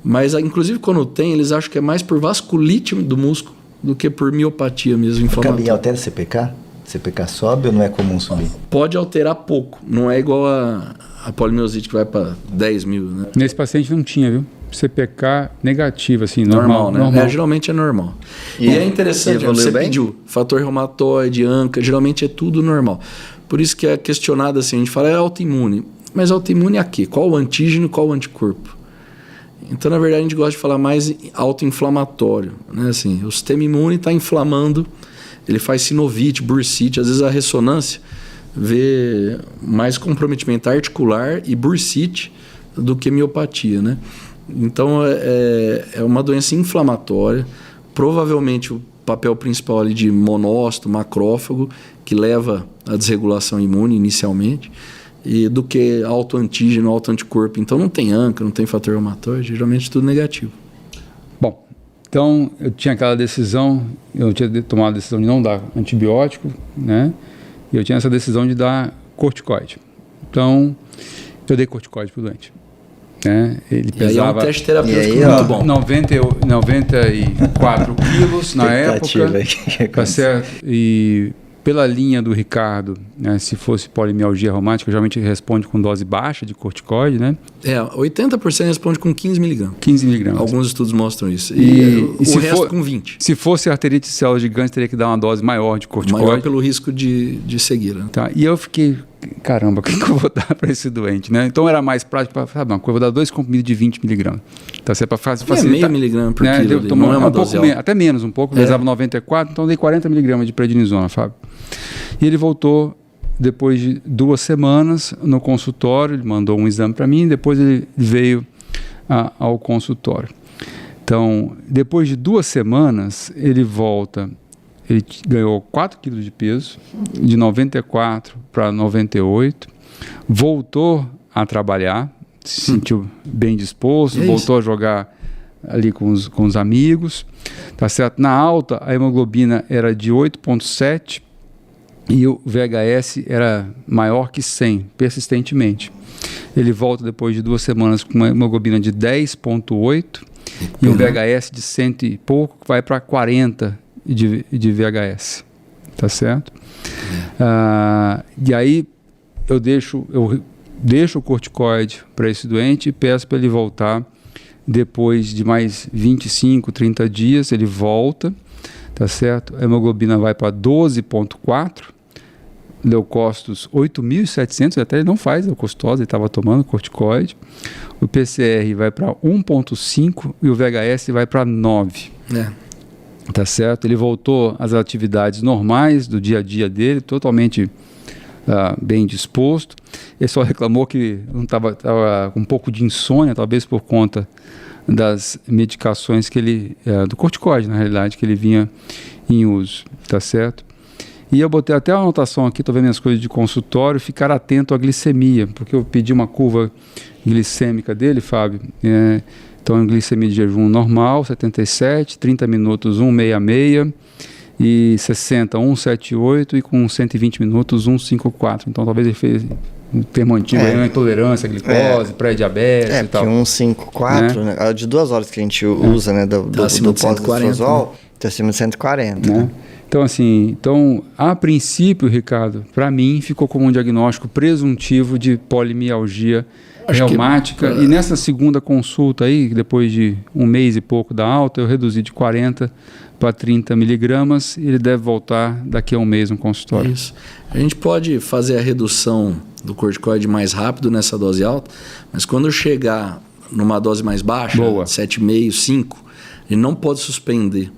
Mas, inclusive, quando tem, eles acham que é mais por vasculite do músculo do que por miopatia mesmo inflamatória. Cabe altera CPK? CPK sobe ou não é comum subir? Pode alterar pouco. Não é igual a polimiosite que vai para 10 mil. Né? Nesse paciente não tinha, viu? CPK negativo, assim, normal. Né? Normal. Geralmente é normal. E é interessante, você pediu fator reumatoide, ANCA, geralmente é tudo normal. Por isso que é questionado assim, a gente fala, é autoimune. Mas autoimune a quê? Qual o antígeno, qual o anticorpo? Então, na verdade, a gente gosta de falar mais autoinflamatório. Né? Assim, o sistema imune está inflamando, ele faz sinovite, bursite, às vezes a ressonância vê mais comprometimento articular e bursite do que miopatia, né? Então, é uma doença inflamatória, provavelmente o papel principal ali de monócito, macrófago, que leva à desregulação imune inicialmente, e do que autoantígeno, autoanticorpo. Então não tem ANCA, não tem fator reumatoide, geralmente tudo negativo. Bom, então eu tinha aquela decisão, eu tinha tomado a decisão de não dar antibiótico, né? E eu tinha essa decisão de dar corticoide. Então, eu dei corticoide pro doente. Né? Ele pesava, é um teste terapêutico muito bom. 94 quilos na época, tá certo? E pela linha do Ricardo, né, se fosse polimialgia reumática, geralmente responde com dose baixa de corticoide, né? 80% responde com 15 miligramas. 15 miligramas. Alguns estudos mostram isso. E o resto com 20. Se fosse arterite de células gigantes, teria que dar uma dose maior de corticoide. Maior pelo risco de cegueira. Né? Tá. E eu fiquei, caramba, o que eu vou dar para esse doente, né? Então era mais prático para, sabe, uma coisa, eu vou dar 2 comprimidos de 20 miligramas. Então, se é para facilitar. Meio miligrama por quilo. Não é uma dose alta. Até menos, um pouco, pesava 94, então eu dei 40 miligramas de prednisona, Fábio. E ele voltou depois de 2 semanas no consultório, ele mandou um exame para mim, depois ele veio ao consultório. Então, depois de 2 semanas, ele volta ele ganhou 4 quilos de peso, de 94 para 98, voltou a trabalhar, se sentiu bem disposto, voltou a jogar ali com os amigos, tá certo? Na alta, a hemoglobina era de 8,7 e o VHS era maior que 100, persistentemente. Ele volta depois de 2 semanas com uma hemoglobina de 10,8 e um VHS de 100 e pouco, vai para 40 de VHS, tá certo? E aí eu deixo o corticoide para esse doente e peço para ele voltar depois de mais 25, 30 dias, ele volta, tá certo? A hemoglobina vai para 12,4, leucócitos 8.700, até ele não faz leucocitose, ele estava tomando corticoide. O PCR vai para 1,5 e o VHS vai para 9. Tá certo? Ele voltou às atividades normais do dia a dia dele, totalmente bem disposto. Ele só reclamou que não estava com um pouco de insônia, talvez por conta das medicações que ele, do corticoide, na realidade, que ele vinha em uso, tá certo? E eu botei até uma anotação aqui, estou vendo as coisas de consultório, ficar atento à glicemia, porque eu pedi uma curva glicêmica dele, Fábio. Então, glicemia de jejum normal, 77, 30 minutos, 166, e 60, 178, e com 120 minutos, 154. Então, talvez ele fez um termo antigo, intolerância à glicose, pré-diabetes e tal. 154, né? De 2 horas que a gente usa, né, do pós-estrozol, está acima de 140. Né? Então, assim, a princípio, Ricardo, para mim, ficou como um diagnóstico presuntivo de polimialgia reumática. E nessa segunda consulta aí, depois de 1 mês e pouco da alta, eu reduzi de 40 para 30 miligramas e ele deve voltar daqui a 1 mês no consultório. Isso. A gente pode fazer a redução do corticoide mais rápido nessa dose alta, mas quando chegar numa dose mais baixa, 7,5, 5, ele não pode suspender.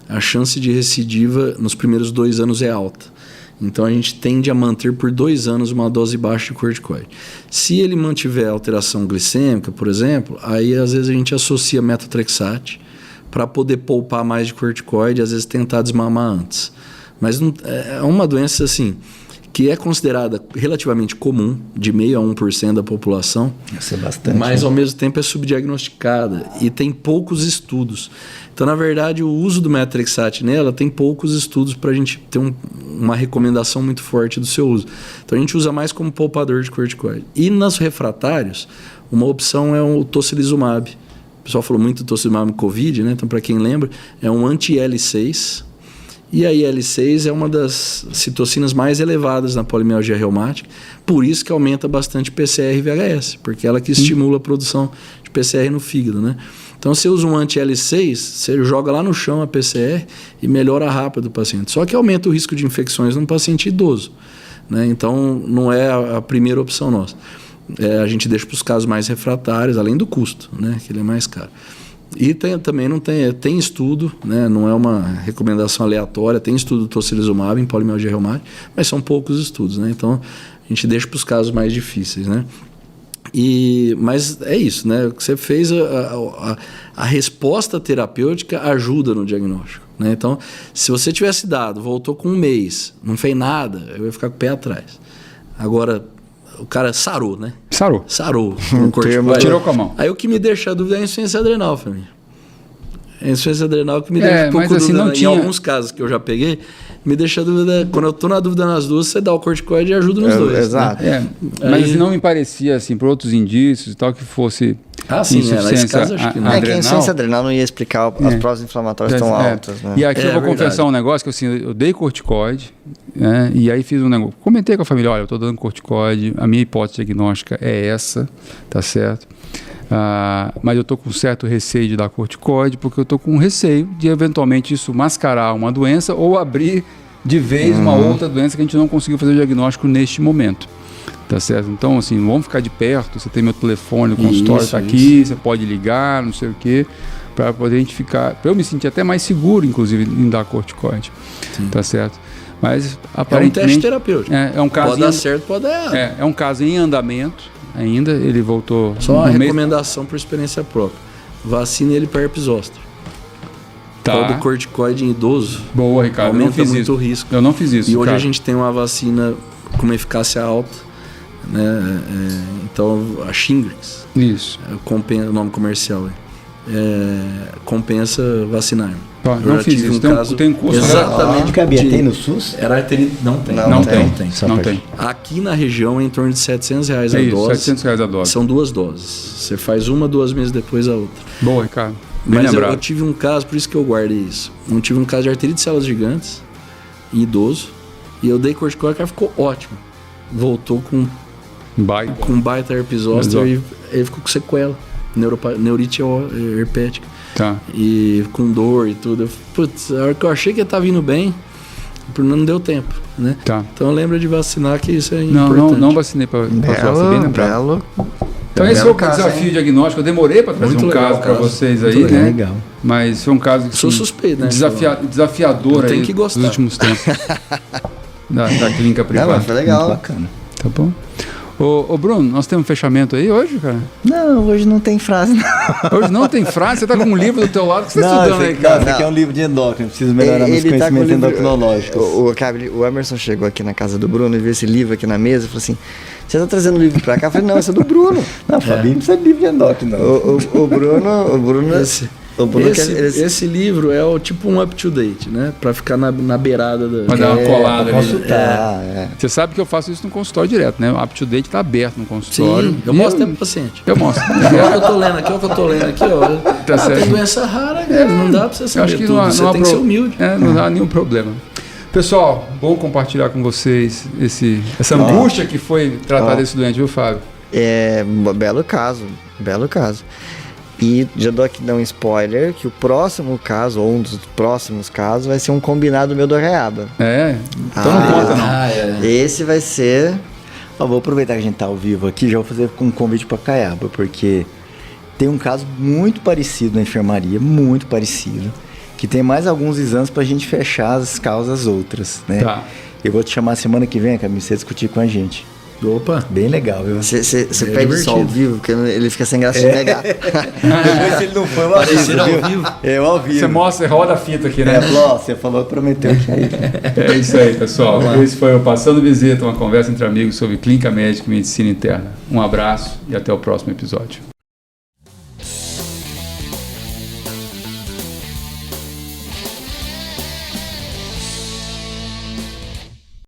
A chance de recidiva nos primeiros 2 anos é alta. Então a gente tende a manter por 2 anos uma dose baixa de corticoide. Se ele mantiver alteração glicêmica, por exemplo, aí às vezes a gente associa metotrexate para poder poupar mais de corticoide, às vezes tentar desmamar antes. Mas não, é uma doença assim que é considerada relativamente comum, de 0,5% a 1% da população. Isso é bastante. Mas ao mesmo tempo é subdiagnosticada e tem poucos estudos. Então, na verdade, o uso do metotrexate nela tem poucos estudos para a gente ter uma recomendação muito forte do seu uso. Então, a gente usa mais como poupador de corticoide. E nos refratários, uma opção é o tocilizumab. O pessoal falou muito do tocilizumab no Covid, né? Então, para quem lembra, é um anti-IL-6. E a IL-6 é uma das citocinas mais elevadas na polimialgia reumática, por isso que aumenta bastante PCR e VHS, porque ela que estimula a produção de PCR no fígado, né? Então, você usa um anti-IL-6, você joga lá no chão a PCR e melhora rápido o paciente. Só que aumenta o risco de infecções num paciente idoso, né? Então, não é a primeira opção nossa. A gente deixa para os casos mais refratários, além do custo, né? Que ele é mais caro. E tem estudo, né? Não é uma recomendação aleatória, tem estudo do tocilizumab em polimialgia reumática, mas são poucos estudos, né? Então, a gente deixa para os casos mais difíceis, né? Mas é isso, né? O que você fez, a resposta terapêutica ajuda no diagnóstico, né? Então, se você tivesse dado, voltou com 1 mês, não fez nada, eu ia ficar com o pé atrás. Agora, o cara sarou, né? Sarou. Tirou com a mão. Aí o que me deixa a dúvida é a insuficiência adrenal, família. A insuficiência adrenal que me deixa um pouco mas assim, dúvida. Em alguns casos que eu já peguei, me deixa a dúvida. Quando eu tô na dúvida nas duas, você dá o corticoide e ajuda nos dois. Exato. Né? Mas assim, não me parecia, assim, por outros indícios e tal, que fosse nesse caso acho que não. É que a insuficiência adrenal não ia explicar as provas inflamatórias tão altas. Né? E aqui eu vou confessar um negócio, que assim, eu dei corticoide, né, e aí fiz um negócio. Comentei com a família, olha, eu estou dando corticoide, a minha hipótese diagnóstica é essa, tá certo? Mas eu estou com certo receio de dar corticoide, porque eu estou com receio de eventualmente isso mascarar uma doença ou abrir de vez uma outra doença que a gente não conseguiu fazer o diagnóstico neste momento. Tá certo? Então, assim, vamos ficar de perto, você tem meu telefone, o consultório está aqui, você pode ligar, não sei o quê, para poder a gente ficar, para eu me sentir até mais seguro, inclusive, em dar corticoide. Sim. Tá certo? Mas, aparentemente... É um teste terapêutico. É um caso pode dar certo, pode dar errado. É um caso em andamento ainda, ele voltou... Só uma recomendação por experiência própria. Vacine ele para herpes zoster. Tá. O do corticoide em idoso. Boa, Ricardo. Aumenta muito o risco. Eu não fiz isso. E hoje a gente tem uma vacina com uma eficácia alta, né? Então, a Shingrix. Isso. O nome comercial compensa vacinar. Não fiz isso. Tem um curso. Exatamente. Tem no SUS? Não tem. Não tem. Aqui na região é em torno de R$700 a dose. R$700 a dose. São 2 doses. Você faz uma, 2 meses depois a outra. Boa, Ricardo. Mas eu tive um caso, por isso que eu guardei isso. Eu tive um caso de artrite de células gigantes, idoso, e eu dei corticoide, o cara ficou ótimo. Voltou com baita herpes zoster e ele ficou com sequela. Neurite herpética. Tá. E com dor e tudo. Putz, a hora que eu achei que ia estar vindo bem, não deu tempo, né? Tá. Então lembra de vacinar, que isso é importante. Não vacinei para bem lembrado. Então esse foi o desafio diagnóstico. Eu demorei para trazer um caso para vocês aí, né? Legal. Mas foi um caso que sou suspeito, né? Desafiador aí dos últimos tempos. da clínica privada. Mas foi legal. Muito bacana. Tá bom. Ô Bruno, nós temos um fechamento aí hoje, cara? Não, hoje não tem frase, não. Hoje não tem frase? Você tá com um livro do teu lado que você está estudando aí, cara? Esse aqui é um livro de endócrino, preciso melhorar meus conhecimentos endocrinológicos. O Emerson chegou aqui na casa do Bruno e viu esse livro aqui na mesa e falou assim: você tá trazendo o livro pra cá? Eu falei, não, esse é do Bruno. Não, Fabinho não precisa de livro de endócrino, não. O Bruno... Esse livro é tipo um up-to-date, né? Pra ficar na beirada da... Pra dar uma colada ali. Consultar, Você sabe que eu faço isso no consultório direto, né? O up-to-date tá aberto no consultório. Sim, eu mostro até pro paciente. Eu mostro. Olha o que eu tô lendo aqui, ó. Tá certo. Tem doença rara, cara. Não dá pra você saber tudo. Você tem que ser humilde. Não dá nenhum problema. Pessoal, bom compartilhar com vocês essa angústia que foi tratar desse doente, viu, Fábio? Belo caso. E já dou aqui um spoiler, que o próximo caso, ou um dos próximos casos, vai ser um combinado meu do Arreaba. Então não conta não. Esse vai ser... Vou aproveitar que a gente tá ao vivo aqui, já vou fazer um convite para Caiaba, porque tem um caso muito parecido na enfermaria, muito parecido, que tem mais alguns exames pra gente fechar as causas outras, né? Tá. Eu vou te chamar semana que vem, Camille, você discutir com a gente. Opa! Bem legal, viu? Você pede isso ao vivo, porque ele fica sem graça de negar. Depois se ele não foi, eu ao vivo. Ao vivo. Você mostra, roda a fita aqui, né? Você falou, prometeu que aí. É isso aí, pessoal. Esse foi o Passando Visita, uma conversa entre amigos sobre clínica médica e medicina interna. Um abraço e até o próximo episódio.